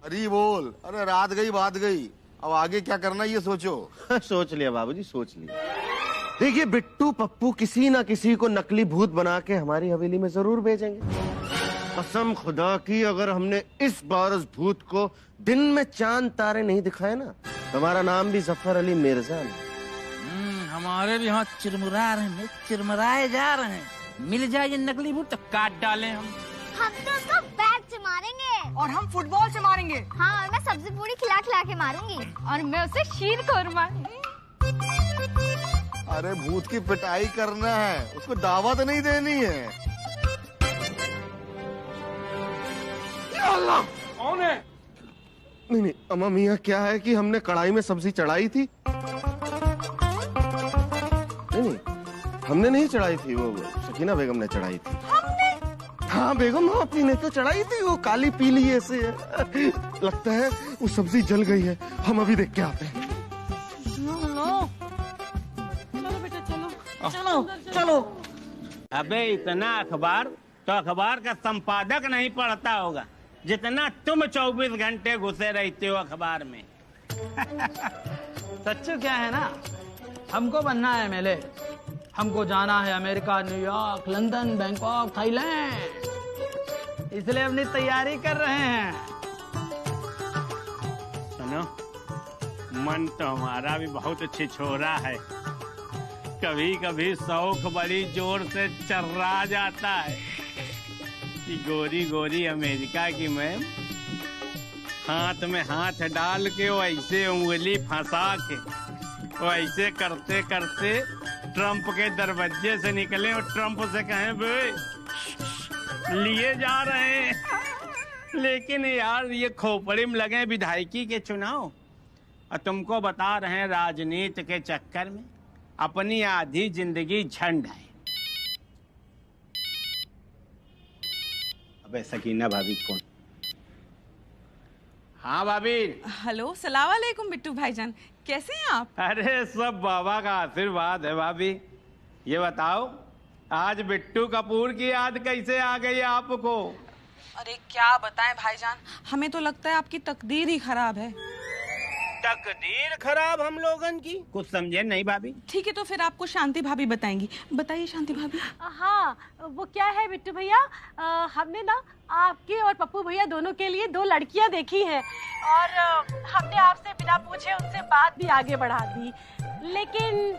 अरे बोल, अरे रात गई बात गई, अब आगे क्या करना ये सोचो। सोच लिया बाबूजी, सोच लिया। देखिए बिट्टू पप्पू किसी ना किसी को नकली भूत बना के हमारी हवेली में जरूर भेजेंगे। कसम खुदा की अगर हमने इस बार उस भूत को दिन में चांद तारे नहीं दिखाए ना, हमारा नाम भी जफर अली मिर्जा नहीं। हमारे भी यहाँ चिरमुरा रहे हैं, चिरमुराए जा रहे हैं, मिल जाए ये नकली भूत तो काट डालें हम तो उसको बैट से मारेंगे और हम फुटबॉल से मारेंगे। हाँ, मैं सब्जी पूरी खिला खिला के मारूंगी और मैं उसे शीर खोरमा। अरे भूत की पिटाई करना है, उसको दावत नहीं देनी है। कौन है? नहीं अम्मा मियाँ, क्या है कि हमने कढ़ाई में सब्जी चढ़ाई थी। नहीं हमने नहीं चढ़ाई थी, वो सकीना बेगम ने चढ़ाई थी। हमने? हाँ बेगम आपी ने तो चढ़ाई थी, वो काली पीली ऐसे लगता है वो सब्जी जल गई है, हम अभी देख के आते हैं। चलो बेटा चलो चलो चलो। अबे इतना अखबार तो अखबार का संपादक नहीं पढ़ता होगा जितना तुम 24 घंटे घुसे रहते हो अखबार में। सच्चू क्या है ना, हमको बनना है एमएलए, हमको जाना है America, New York, London, Bangkok, Thailand, इसलिए अपनी तैयारी कर रहे हैं। सुनो, मन तो हमारा भी बहुत छिछोरा है, कभी कभी शौक बड़ी जोर से चर्रा जाता है कि गोरी गोरी अमेरिका की मैम हाथ में हाथ डाल के वो ऐसे उंगली फंसा के वो ऐसे करते करते ट्रंप के दरवाजे से निकले और ट्रंप से कहें भाई लिए जा रहे हैं। लेकिन यार ये खोपड़ी में लगे विधायकी के चुनाव और तुमको बता रहे हैं राजनीति के चक्कर में अपनी आधी जिंदगी झंड है। अबे सकीना भाभी फोन। हाँ भाभी। हेलो, सलाम वालेकुम बिट्टू भाईजान, कैसे हैं आप? अरे सब बाबा का आशीर्वाद है भाभी। ये बताओ आज बिट्टू कपूर की याद कैसे आ गई आपको? अरे क्या बताएं भाईजान, हमें तो लगता है आपकी तकदीर ही खराब है। तकदीर खराब हम लोगन की? कुछ समझे नहीं भाभी। ठीक है तो फिर आपको शांति भाभी बताएंगी। बताइए शांति भाभी। हाँ वो क्या है बिट्टू भैया, हमने ना आपके और पप्पू भैया दोनों के लिए 2 लड़कियां देखी हैं और हमने आपसे बिना पूछे उनसे बात भी आगे बढ़ा दी, लेकिन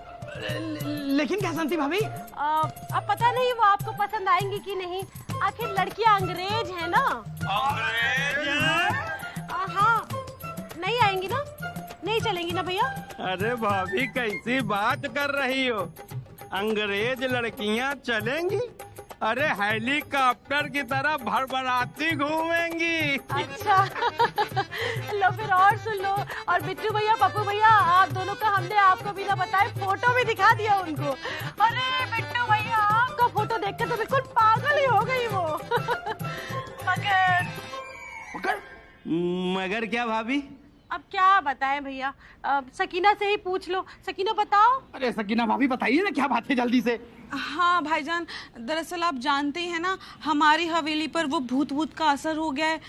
क्या शांति भाभी? अब पता नहीं वो आपको पसंद आएंगी कि नहीं। आखिर लड़कियां अंग्रेज है ना। अंग्रेज? हाँ, नहीं आएंगी ना, नहीं चलेंगी ना भैया। अरे भाभी कैसी बात कर रही हो, अंग्रेज लड़कियां चलेंगी? अरे हेलीकॉप्टर की तरह भरभराती घूमेंगी। अच्छा लो फिर और सुन लो। और बिट्टू भैया, पप्पू भैया, आप दोनों का हमने आपको बिना बताए फोटो भी दिखा दिया उनको। अरे बिट्टू भैया, आपका फोटो देखकर तो बिल्कुल पागल ही हो गई वो। मगर क्या भाभी? अब क्या बताएं भैया, सकीना से ही पूछ लो। सकीना बताओ। अरे सकीना भाभी बताइए ना क्या बात है जल्दी से। हाँ भाईजान, दरअसल आप जानते ही हैं ना, हमारी हवेली पर वो भूत का असर हो गया है।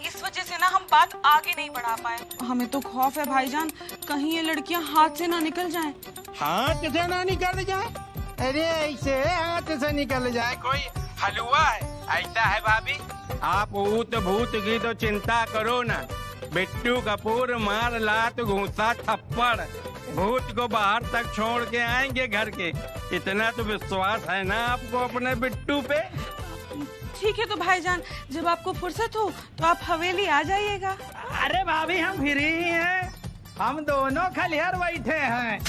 इस वजह से ना हम बात आगे नहीं बढ़ा पाए। हमें तो खौफ है भाईजान, कहीं ये लड़कियां हाथ से ना निकल जाएं। हाथ से ना निकल जाए? अरे ऐसे हाथ से निकल जाए कोई हलवा है? ऐसा है भाभी, आप भूत की तो चिंता करो ना। बिट्टू कपूर मार लात घूसा थप्पड़ भूत को बाहर तक छोड़ के आएंगे घर के। इतना तो विश्वास है ना आपको अपने बिट्टू पे? ठीक है तो भाईजान, जब आपको फुर्सत हो तो आप हवेली आ जाइएगा। अरे भाभी हम फ्री ही हैं, हम दोनों खलिहार बैठे हैं।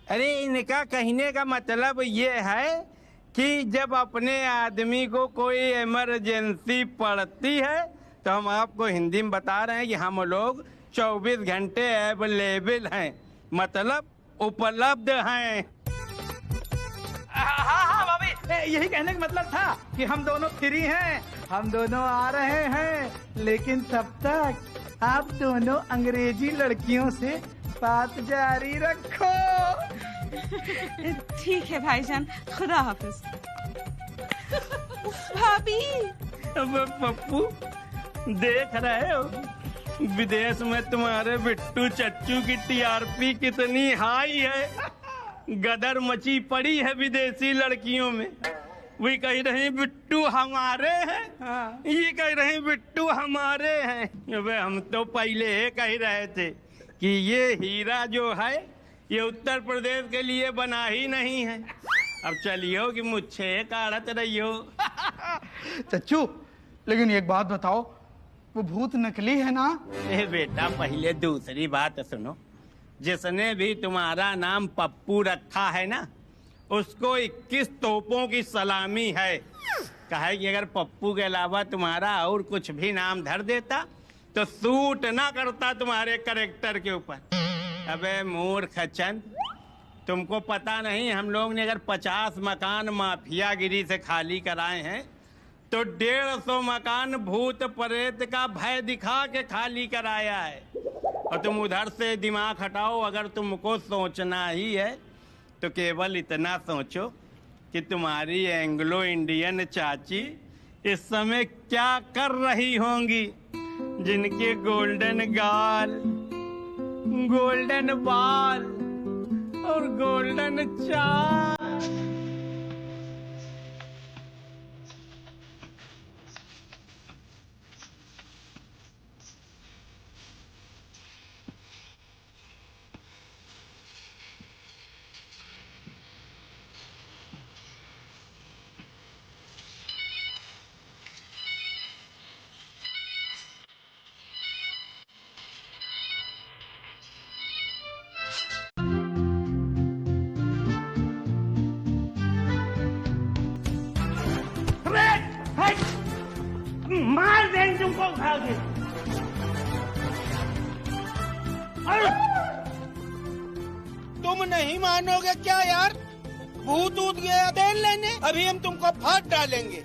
अरे इनका कहने का मतलब ये है कि जब अपने आदमी को कोई इमरजेंसी पड़ती है तो हम आपको हिंदी में बता रहे हैं कि हम लोग 24 घंटे अवेलेबल हैं, मतलब उपलब्ध हैं। हाँ भाभी, यही कहने का मतलब था कि हम दोनों फ्री हैं, हम दोनों आ रहे हैं। लेकिन तब तक आप दोनों अंग्रेजी लड़कियों से बात जारी रखो। ठीक है भाईजान, खुदा हाफिज। भाभी। अब पप्पू देख रहे हो विदेश में तुम्हारे बिट्टू चच्चू की टीआरपी कितनी हाई है। गदर मची पड़ी है विदेशी लड़कियों में। वही कह रही बिट्टू हमारे हैं, ये कह रही बिट्टू हमारे हैं। अबे हम तो पहले कह रहे थे कि ये हीरा जो है ये उत्तर प्रदेश के लिए बना ही नहीं है। अब चलियो कि मुझे काढ़त रहियो। चच्चू, लेकिन एक बात बताओ, वो भूत नकली है ना? बेटा पहले दूसरी बात सुनो। जिसने भी तुम्हारा नाम पप्पू रखा है ना, उसको 21 तोपों की सलामी है। कहे कि अगर पप्पू के अलावा तुम्हारा और कुछ भी नाम धर देता तो सूट ना करता तुम्हारे कैरेक्टर के ऊपर। अबे मूर्ख चंद, तुमको पता नहीं हम लोग ने अगर 50 मकान माफियागिरी से खाली कराए हैं तो 150 मकान भूत प्रेत का भय दिखा के खाली कराया है। और तुम उधर से दिमाग हटाओ। अगर तुमको सोचना ही है तो केवल इतना सोचो कि तुम्हारी एंग्लो इंडियन चाची इस समय क्या कर रही होंगी, जिनके गोल्डन गाल, गोल्डन बाल और गोल्डन चाल। मार देंगे तुमको उठा के। तुम नहीं मानोगे क्या यार? भूत ऊत गया तेल लेने, अभी हम तुमको फाड़ डालेंगे।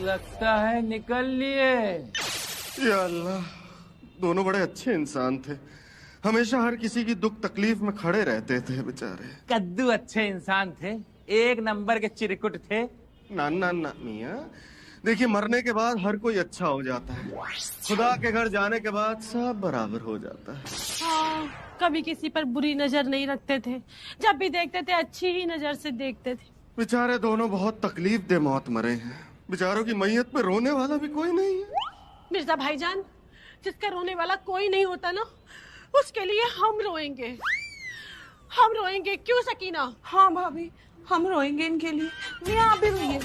लगता है निकल लिए। या अल्लाह, दोनों बड़े अच्छे इंसान थे, हमेशा हर किसी की दुख तकलीफ में खड़े रहते थे बेचारे। कद्दू अच्छे इंसान थे, एक नंबर के चिरकुट थे। ना ना ना मियाँ, देखिए, मरने के बाद हर कोई अच्छा हो जाता है, खुदा के घर जाने के बाद सब बराबर हो जाता है। हाँ, कभी किसी पर बुरी नजर नहीं रखते थे, जब भी देखते थे अच्छी ही नजर से देखते थे। बेचारे दोनों बहुत तकलीफ दे मौत मरे हैं। बेचारों की मैयत पे रोने वाला भी कोई नहीं है। मिर्जा भाईजान, जिसका रोने वाला कोई नहीं होता ना, उसके लिए हम रोएंगे, हम रोएंगे। क्यों सकीना? हाँ भाभी, हम रोएंगे इनके लिए। मियां आप भी रोइए।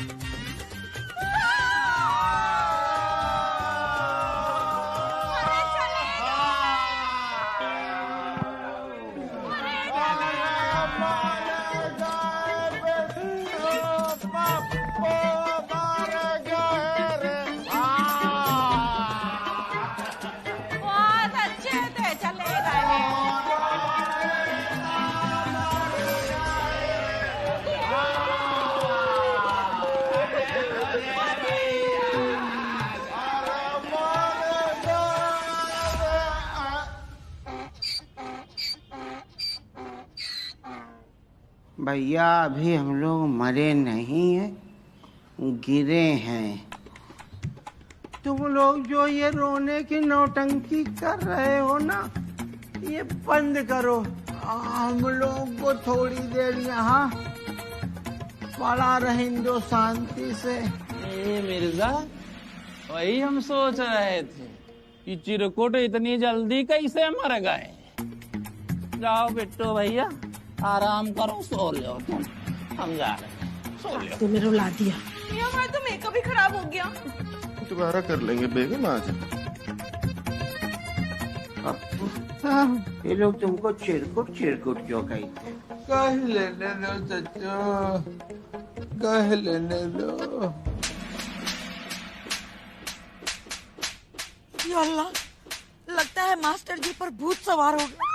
भैया अभी हम लोग मरे नहीं हैं, गिरे हैं। तुम लोग जो ये रोने की नौटंकी कर रहे हो ना, ये बंद करो। हम लोग को थोड़ी देर यहाँ पड़ा रहें दो शांति से। मिर्जा, वही हम सोच रहे थे कि चिरकुट इतनी जल्दी कैसे मर गए। जाओ बिट्टू भैया, आराम करो, सो लो तुम, हम जा रहे हैं, सो लो। तुमने रुला दिया। हमारा तो मेकअप भी खराब हो गया। दोबारा कर लेंगे बेगम आज। ये लोग तुमको चिरकुट चिरकुट क्यों कहते? कह लेने दो चच्चो, कह लेने दो। या अल्लाह, लगता है मास्टर जी पर भूत सवार हो गया।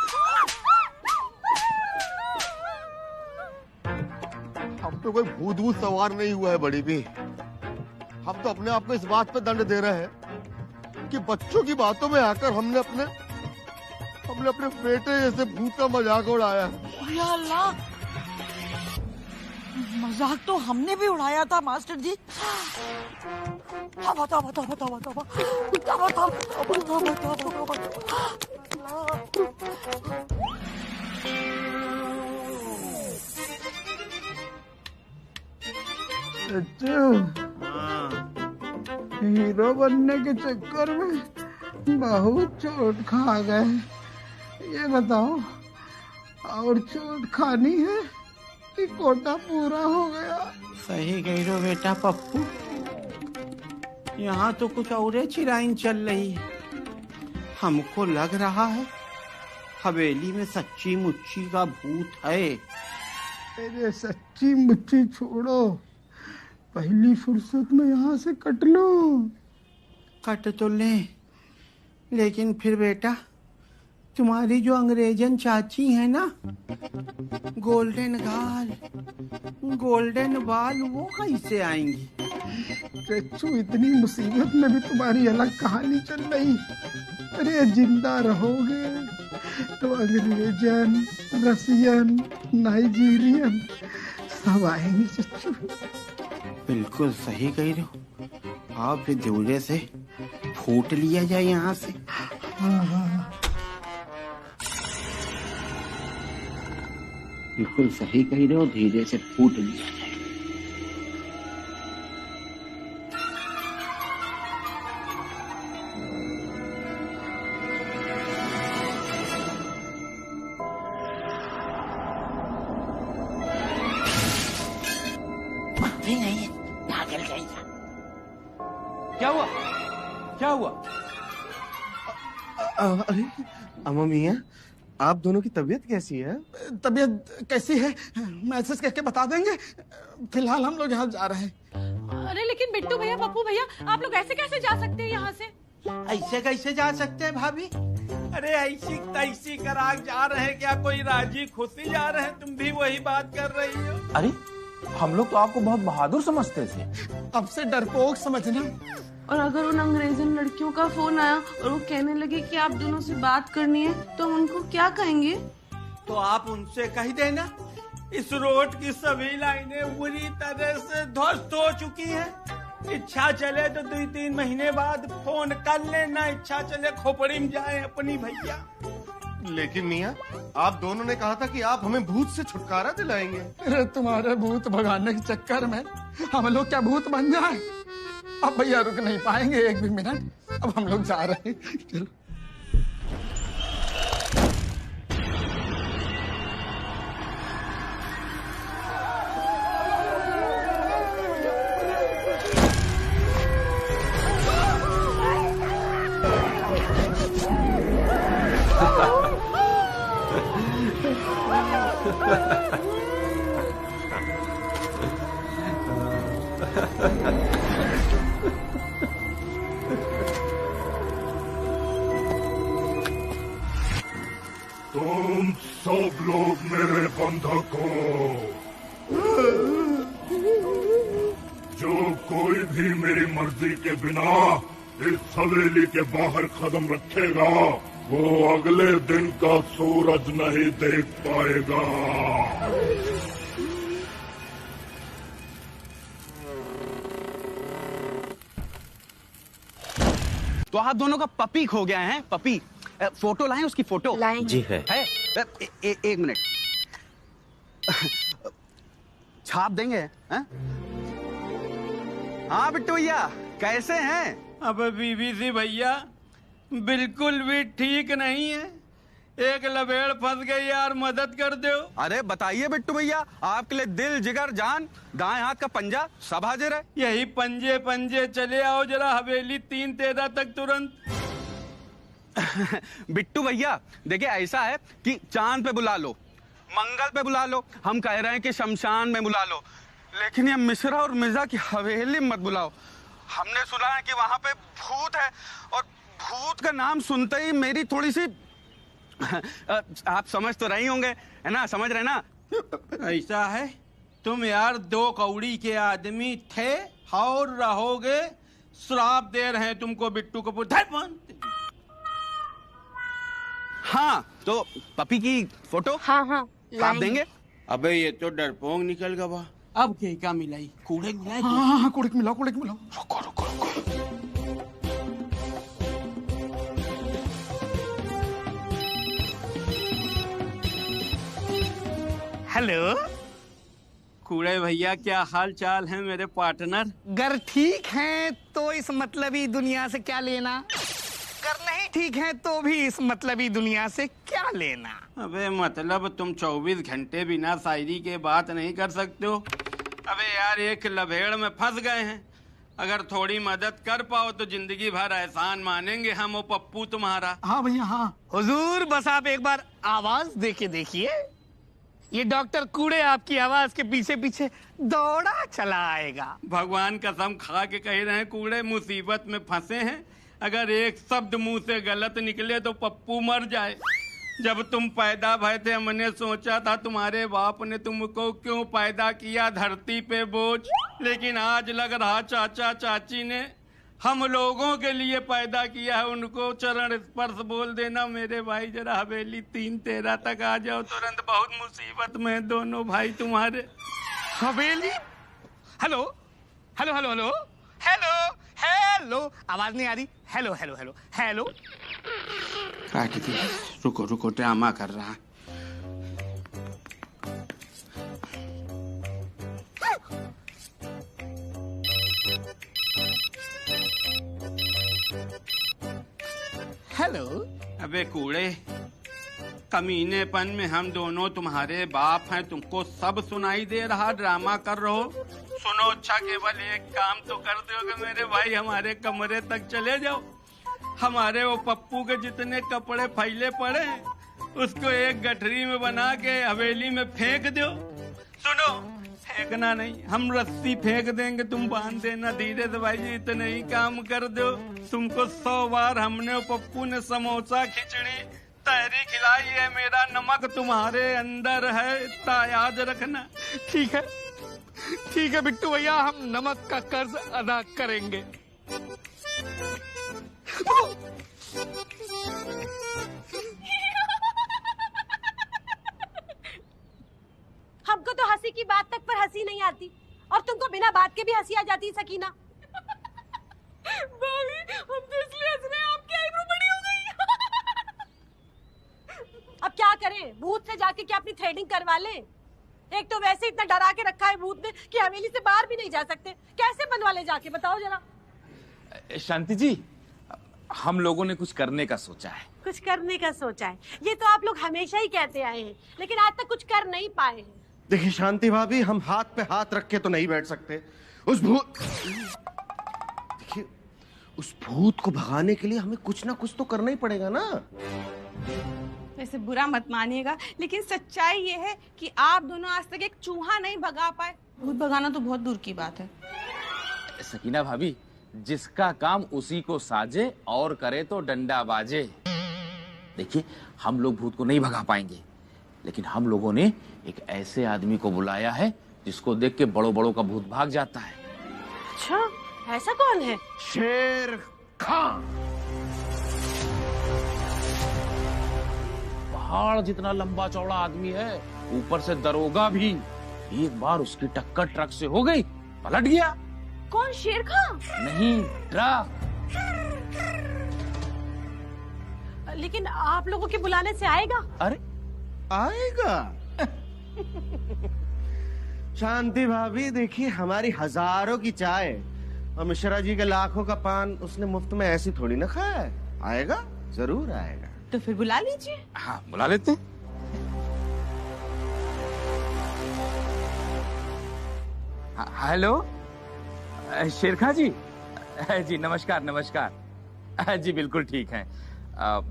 हम तो कोई भूत भूत सवार नहीं हुआ है बड़ी भी। हम तो अपने आप को इस बात पे दंड दे रहे हैं कि बच्चों की बातों में आकर हमने अपने बेटे जैसे भूत का मजाक उड़ाया। या अल्लाह, मजाक तो हमने भी उड़ाया था मास्टर जी। हीरो बनने के चक्कर में बहुत चोट खा गए। ये बताओ, और चोट खानी है कि कोटा पूरा हो गया? सही कह रहे हो बेटा पप्पू, यहाँ तो कुछ और चिराइन चल रही है। हमको लग रहा है हवेली में सच्ची मुच्ची का भूत है। अरे सच्ची मुच्ची छोड़ो, पहली फुर्सत में यहाँ से कट लो। कट तो ले, लेकिन फिर बेटा तुम्हारी जो अंग्रेजन चाची है ना, गोल्डन गाल गोल्डन बाल, वो कैसे आएंगी? चच्चू, इतनी मुसीबत में भी तुम्हारी अलग कहानी चल रही। अरे जिंदा रहोगे तो अंग्रेजन, रसियन, नाइजीरियन सब आएंगे चच्चू। बिल्कुल सही कह रहे हो। आप फिर जोरे से फूट लिया जाए यहाँ से। हाँ। बिल्कुल सही कह रहे हो, धीरे से फूट लिया जाए। नहीं, पागल कहीं। क्या हुआ? क्या हुआ? अरे अम्मा मियां, आप दोनों की तबीयत कैसी है? तबीयत कैसी है मैसेज करके बता देंगे। फिलहाल हम लोग यहाँ जा रहे हैं। अरे लेकिन बिट्टू भैया, पप्पू भैया, आप लोग ऐसे कैसे जा सकते हैं यहाँ से? ऐसे कैसे जा सकते हैं भाभी? अरे ऐसी तैसी करा जा रहे हैं क्या? कोई राजी खुशी जा रहे हैं? तुम भी वही बात कर रही हो। अरे हम लोग तो आपको बहुत बहादुर समझते थे। अब से डरपोक समझना। और अगर उन अंग्रेजन लड़कियों का फोन आया और वो कहने लगे कि आप दोनों से बात करनी है, तो हम उनको क्या कहेंगे? तो आप उनसे कह देना, इस रोड की सभी लाइनें बुरी तरह से ध्वस्त हो चुकी हैं। इच्छा चले तो 2-3 महीने बाद फोन कर लेना, इच्छा चले खोपड़ी में जाए अपनी भैया। लेकिन मियाँ, आप दोनों ने कहा था कि आप हमें भूत से छुटकारा दिलाएंगे। अरे तुम्हारे भूत भगाने के चक्कर में हम लोग क्या भूत बन जाए? अब भैया रुक नहीं पाएंगे एक भी मिनट, अब हम लोग जा रहे हैं। चलो। तुम सब लोग मेरे बंधक हो। जो कोई भी मेरी मर्जी के बिना इस हवेली के बाहर कदम रखेगा वो अगले दिन का सूरज नहीं देख पाएगा। तो आप दोनों का पपी खो गया है। पपी फोटो लाएं, उसकी फोटो लाएं। जी है। एक मिनट छाप देंगे हैं? हाँ बिट्टू भैया कैसे हैं? अब बीबी सी भैया बिल्कुल भी ठीक नहीं है, एक लबेड़ फंस गई यार, मदद कर दो। अरे बताइए बिट्टू भैया, आपके लिए दिल जिगर जान दाएं हाथ का पंजा सब हाजिर है। यही पंजे पंजे चले आओ जरा हवेली 3-13 तक तुरंत। बिट्टू भैया देखिए ऐसा है कि चांद पे बुला लो, मंगल पे बुला लो, हम कह रहे हैं कि शमशान में बुला लो, लेकिन ये मिश्रा और मिर्जा की हवेली मत बुलाओ। हमने सुना है कि वहां पे भूत है और भूत का नाम सुनते ही मेरी थोड़ी सी आप समझ तो रही होंगे है ना, समझ रहे ना? ऐसा है तुम यार 2 कौड़ी के आदमी थे और रहोगे, श्राप दे रहे हैं तुमको बिट्टू कपूर। हाँ तो पपी की फोटो हाँ आप देंगे? अबे ये तो डरपोक निकल गया। अब क्या मिलाई? कूड़े मिलाए? हाँ कूड़े मिलाओ, कूड़े मिलाओ। रुको रुको रुको। हेलो कूड़े भैया, क्या हाल चाल है मेरे पार्टनर? अगर ठीक हैं तो इस मतलबी दुनिया से क्या लेना, अगर नहीं ठीक है तो भी इस मतलबी दुनिया से क्या लेना। अबे मतलब तुम 24 घंटे बिना शायरी के बात नहीं कर सकते हो? अबे यार एक लभेड़ में फंस गए हैं, अगर थोड़ी मदद कर पाओ तो जिंदगी भर एहसान मानेंगे हम वो पप्पू तुम्हारा। हाँ भैया हाँ। हुजूर बस आप एक बार आवाज दे के देखिए, ये डॉक्टर कूड़े आपकी आवाज के पीछे पीछे दौड़ा चला आएगा। भगवान कसम खा के कह रहे हैं कूड़े मुसीबत में फंसे हैं, अगर एक शब्द मुंह से गलत निकले तो पप्पू मर जाए। जब तुम पैदा भए थे हमने सोचा था तुम्हारे बाप ने तुमको क्यों पैदा किया धरती पे बोझ, लेकिन आज लग रहा चाचा चाची ने हम लोगों के लिए पैदा किया है, उनको चरण स्पर्श बोल देना मेरे भाई। जरा हवेली 3-13 तक आ जाओ तुरंत, बहुत मुसीबत में दोनों भाई तुम्हारे। हवेली? Hello hello hello hello hello hello, आवाज नहीं आ रही। Hello hello hello hello. रुको रुको, ड्रामा कर रहा। हेलो। अबे कूड़े, कमीनेपन में हम दोनों तुम्हारे बाप हैं, तुमको सब सुनाई दे रहा, ड्रामा कर रहे हो। सुनो अच्छा, केवल एक काम तो कर दोगे मेरे भाई, हमारे कमरे तक चले जाओ। हमारे वो पप्पू के जितने कपड़े फैले पड़े हैं उसको एक गठरी में बना के हवेली में फेंक दो। सुनो, फेंकना नहीं, हम रस्सी फेंक देंगे, तुम बांध देना धीरे से भाई जी, इतना ही काम कर दो। तुमको 100 बार हमने पप्पू ने समोसा खिचड़ी तहरी खिलाई है, मेरा नमक तुम्हारे अंदर है, इतना याद रखना। ठीक है ठीक है बिट्टू भैया, हम नमक का कर्ज अदा करेंगे। हमको तो हंसी की बात तक पर हंसी नहीं आती, और तुमको बिना बात के भी हंसी आ जाती सकीना। हैं, भूत से जाके क्या अपनी थ्रेडिंग करवा लें? एक तो वैसे इतना डरा के रखा है भूत ने कि हवेली से बाहर भी नहीं जा सकते। कैसे बनवा ले जाके, बताओ जरा। शांति जी, हम लोगों ने कुछ करने का सोचा है। कुछ करने का सोचा है, ये तो आप लोग हमेशा ही कहते आए हैं, लेकिन आज तक कुछ कर नहीं पाए हैं। देखिए शांति भाभी, हम हाथ पे हाथ रख के तो नहीं बैठ सकते। उस भूत देखिए, उस भूत को भगाने के लिए हमें कुछ ना कुछ तो करना ही पड़ेगा ना। वैसे बुरा मत मानिएगा, लेकिन सच्चाई ये है कि आप दोनों आज तक एक चूहा नहीं भगा पाए। भूत भगाना तो बहुत दूर की बात है। सकीना भाभी, जिसका काम उसी को साजे और करे तो डंडा बाजे। देखिए, हम लोग भूत को नहीं भगा पाएंगे, लेकिन हम लोगों ने एक ऐसे आदमी को बुलाया है जिसको देख के बड़ों बड़ों का भूत भाग जाता है। अच्छा, ऐसा कौन है? शेर खान। पहाड़ जितना लंबा चौड़ा आदमी है, ऊपर से दरोगा भी। एक बार उसकी टक्कर ट्रक से हो गई, पलट गया। कौन, शेर खान? नहीं, ट्रक। लेकिन आप लोगों के बुलाने से आएगा? अरे आएगा। शांति भाभी, देखिए हमारी हजारों की चाय और मिश्रा जी के लाखों का पान उसने मुफ्त में ऐसी थोड़ी ना खाया है। आएगा, जरूर आएगा। तो फिर बुला लीजिए। हाँ, बुला लेते हैं। हेलो, शेरखा जी। जी नमस्कार नमस्कार। जी बिल्कुल ठीक है।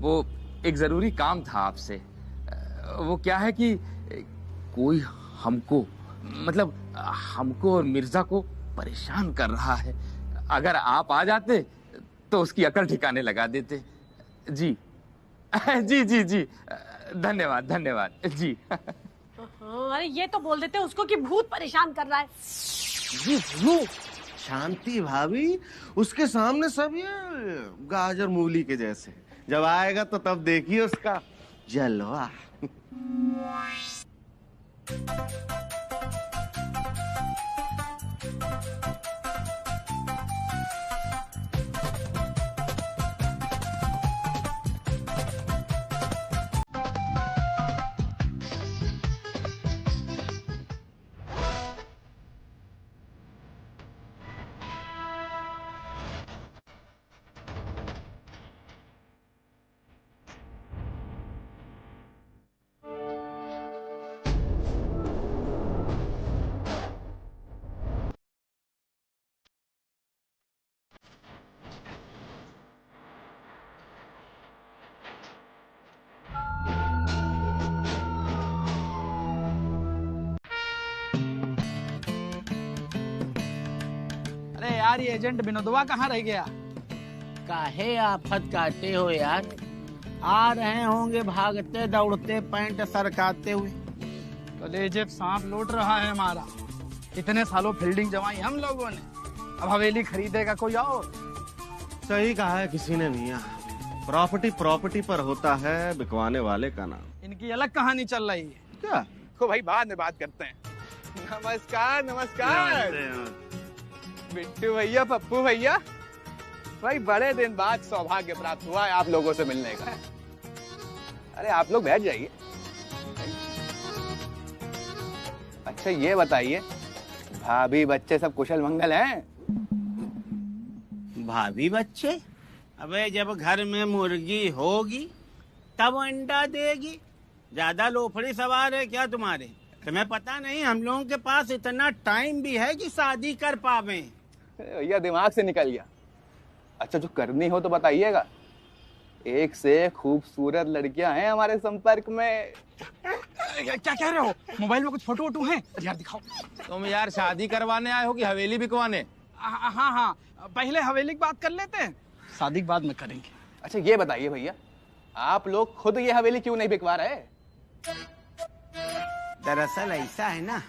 वो एक जरूरी काम था आपसे। वो क्या है कि कोई हमको, मतलब हमको और मिर्जा को परेशान कर रहा है। अगर आप आ जाते तो उसकी अकल ठिकाने लगा देते। जी जी जी जी, धन्यवाद धन्यवाद जी। अरे ये तो बोल देते उसको कि भूत परेशान कर रहा है। जी भूत? शांति भाभी, उसके सामने सब ये गाजर मूली के जैसे। जब आएगा तो तब देखिए उसका जलवा। अरे यार, ये एजेंट विनोदवा कहाँ रह गया? काहे आफत काटे हो यार? आ रहे होंगे भागते दौड़ते, पैंट सरकाते हुए। कलेजे सांप लौट रहा है हमारा। इतने सालों फील्डिंग जमाई हम लोगों ने, अब हवेली खरीदेगा कोई और। सही कहा है किसी ने भैया, प्रॉपर्टी प्रॉपर्टी पर होता है, बिकवाने वाले का नाम। इनकी अलग कहानी चल रही है। क्या? को भाई बाद में बात करते हैं। नमस्कार नमस्कार। बिट्टू भैया, पप्पू भैया, भाई बड़े दिन बाद सौभाग्य प्राप्त हुआ है आप लोगों से मिलने का। अरे आप लोग बैठ जाइए। अच्छा ये बताइए, भाभी बच्चे सब कुशल मंगल हैं? भाभी बच्चे? अबे जब घर में मुर्गी होगी तब अंडा देगी। ज्यादा लोफड़ी सवार है क्या तुम्हारे? तुम्हें पता नहीं हम लोगों के पास इतना टाइम भी है कि शादी कर पावे। भैया दिमाग से निकल गया। अच्छा जो करनी हो तो बताइएगा। एक से खूबसूरत लड़कियां हैं हमारे संपर्क में। क्या कह रहे हो? मोबाइल में कुछ फोटो वोटो हैं? यार दिखाओ। तुम यार शादी करवाने आए हो कि हवेली बिकवाने? हाँ हाँ, पहले हवेली की बात कर लेते हैं, शादी के बाद में करेंगे। अच्छा ये बताइए भैया, आप लोग खुद ये हवेली क्यों नहीं बिकवा रहे? दरअसल ऐसा है ना,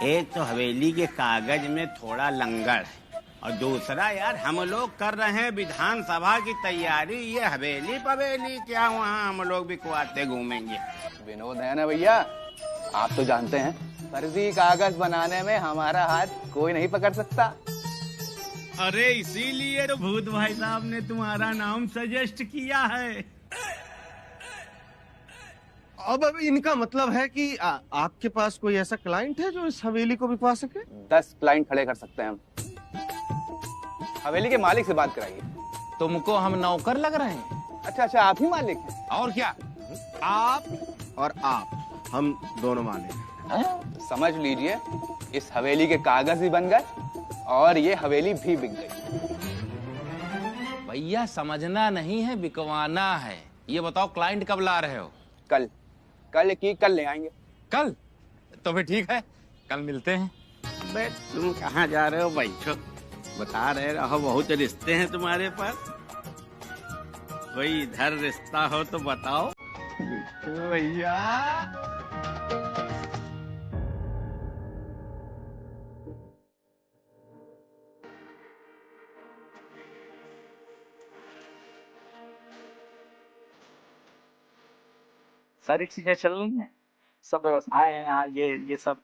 एक तो हवेली के कागज में थोड़ा लंगड़ है, और दूसरा यार हम लोग कर रहे हैं विधानसभा की तैयारी। ये हवेली पवेली क्या वहाँ हम लोग बिकवाते घूमेंगे? विनोद है ना भैया, आप तो जानते हैं फर्जी कागज बनाने में हमारा हाथ कोई नहीं पकड़ सकता। अरे इसीलिए तो भूत भाई साहब ने तुम्हारा नाम सजेस्ट किया है। अब इनका मतलब है कि आपके पास कोई ऐसा क्लाइंट है जो इस हवेली को बिकवा सके? 10 क्लाइंट खड़े कर सकते हैं हम। हवेली के मालिक से बात कराइए। तुमको हम नौकर लग रहे हैं? अच्छा, आप ही मालिक हैं? और क्या? आप और आप, हम दोनों मालिक हैं। समझ लीजिए, इस हवेली के कागज भी बन गए और ये हवेली भी बिक गई। भैया समझना नहीं है, बिकवाना है। ये बताओ क्लाइंट कब ला रहे हो? कल ले आएंगे। कल? तो फिर ठीक है, कल मिलते हैं। बे तुम कहाँ जा रहे हो? बैठो, बता रहे रहो, बहुत रिश्ते हैं तुम्हारे पास। कोई इधर रिश्ता हो तो बताओ भैया। सारी चीजें चल रही हैं, सब व्यवस्थाएं हैं यहाँ, ये सब।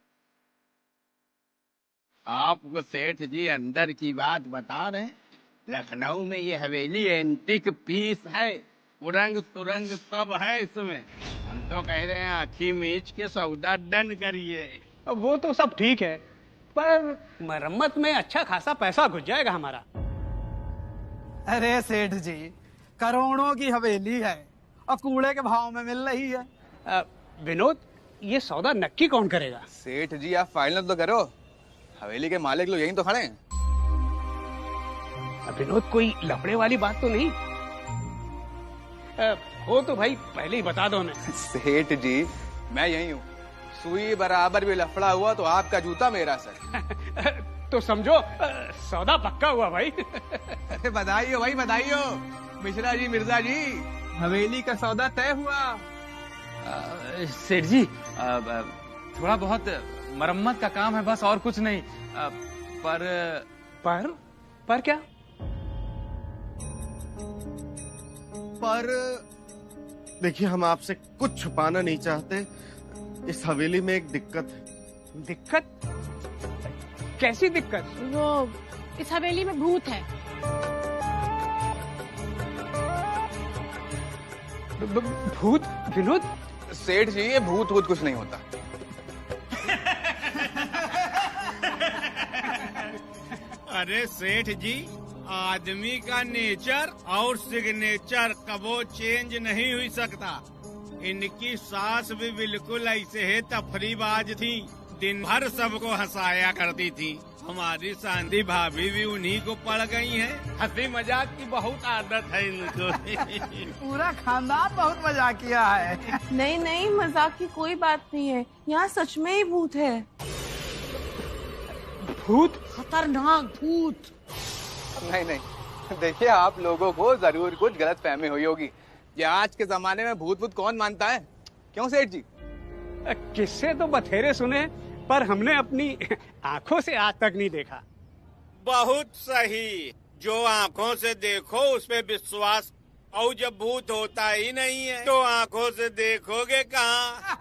आपको सेठ जी अंदर की बात बता रहे हैं। लखनऊ में ये हवेली एंटीक पीस है, उरंग सुरंग सब है इसमें। हम तो कह रहे हैं आखी मीच के सौदा डन करिए। वो तो सब ठीक है, पर मरम्मत में अच्छा खासा पैसा घुस जाएगा हमारा। अरे सेठ जी, करोड़ों की हवेली है और कूड़े के भाव में मिल रही है। विनोद, ये सौदा नक्की कौन करेगा? सेठ जी आप फाइनल तो करो, हवेली के मालिक लोग यहीं तो खड़े हैं। विनोद, कोई लफड़े वाली बात तो नहीं हो तो भाई पहले ही बता दो ना। सेठ जी मैं यही हूँ, सुई बराबर भी लफड़ा हुआ तो आपका जूता मेरा सर। तो समझो सौदा पक्का हुआ भाई। बधाई हो भाई, बधाई हो मिश्रा जी, मिर्जा जी, हवेली का सौदा तय हुआ। सेठ जी थोड़ा बहुत मरम्मत का काम है बस, और कुछ नहीं। पर क्या? पर देखिए, हम आपसे कुछ छुपाना नहीं चाहते। इस हवेली में एक दिक्कत है। दिक्कत? कैसी दिक्कत? वो इस हवेली में भूत है। भूत? विनोद? सेठ जी ये भूत कुछ नहीं होता। अरे सेठ जी, आदमी का नेचर और सिग्नेचर कबो चेंज नहीं हुई सकता। इनकी सास भी बिल्कुल ऐसे है, तफरीबाज थी, दिन भर सबको हंसाया करती थी। हमारी सांदी भाभी भी उन्हीं को पड़ गई हैं। हंसी मजाक की बहुत आदत है इनको। पूरा खानदान बहुत मजाक किया है। नहीं, मजाक की कोई बात नहीं है, यहाँ सच में ही भूत है। भूत? खतरनाक भूत। नहीं, देखिए आप लोगों को जरूर कुछ गलत फहमी हुई होगी। ये आज के जमाने में भूत कौन मानता है? क्यों सेठ जी? किससे तो बथेरे सुने, पर हमने अपनी आंखों से आज तक नहीं देखा। बहुत सही, जो आंखों से देखो उस पे विश्वास, और जब भूत होता ही नहीं है तो आंखों से देखोगे कहाँ?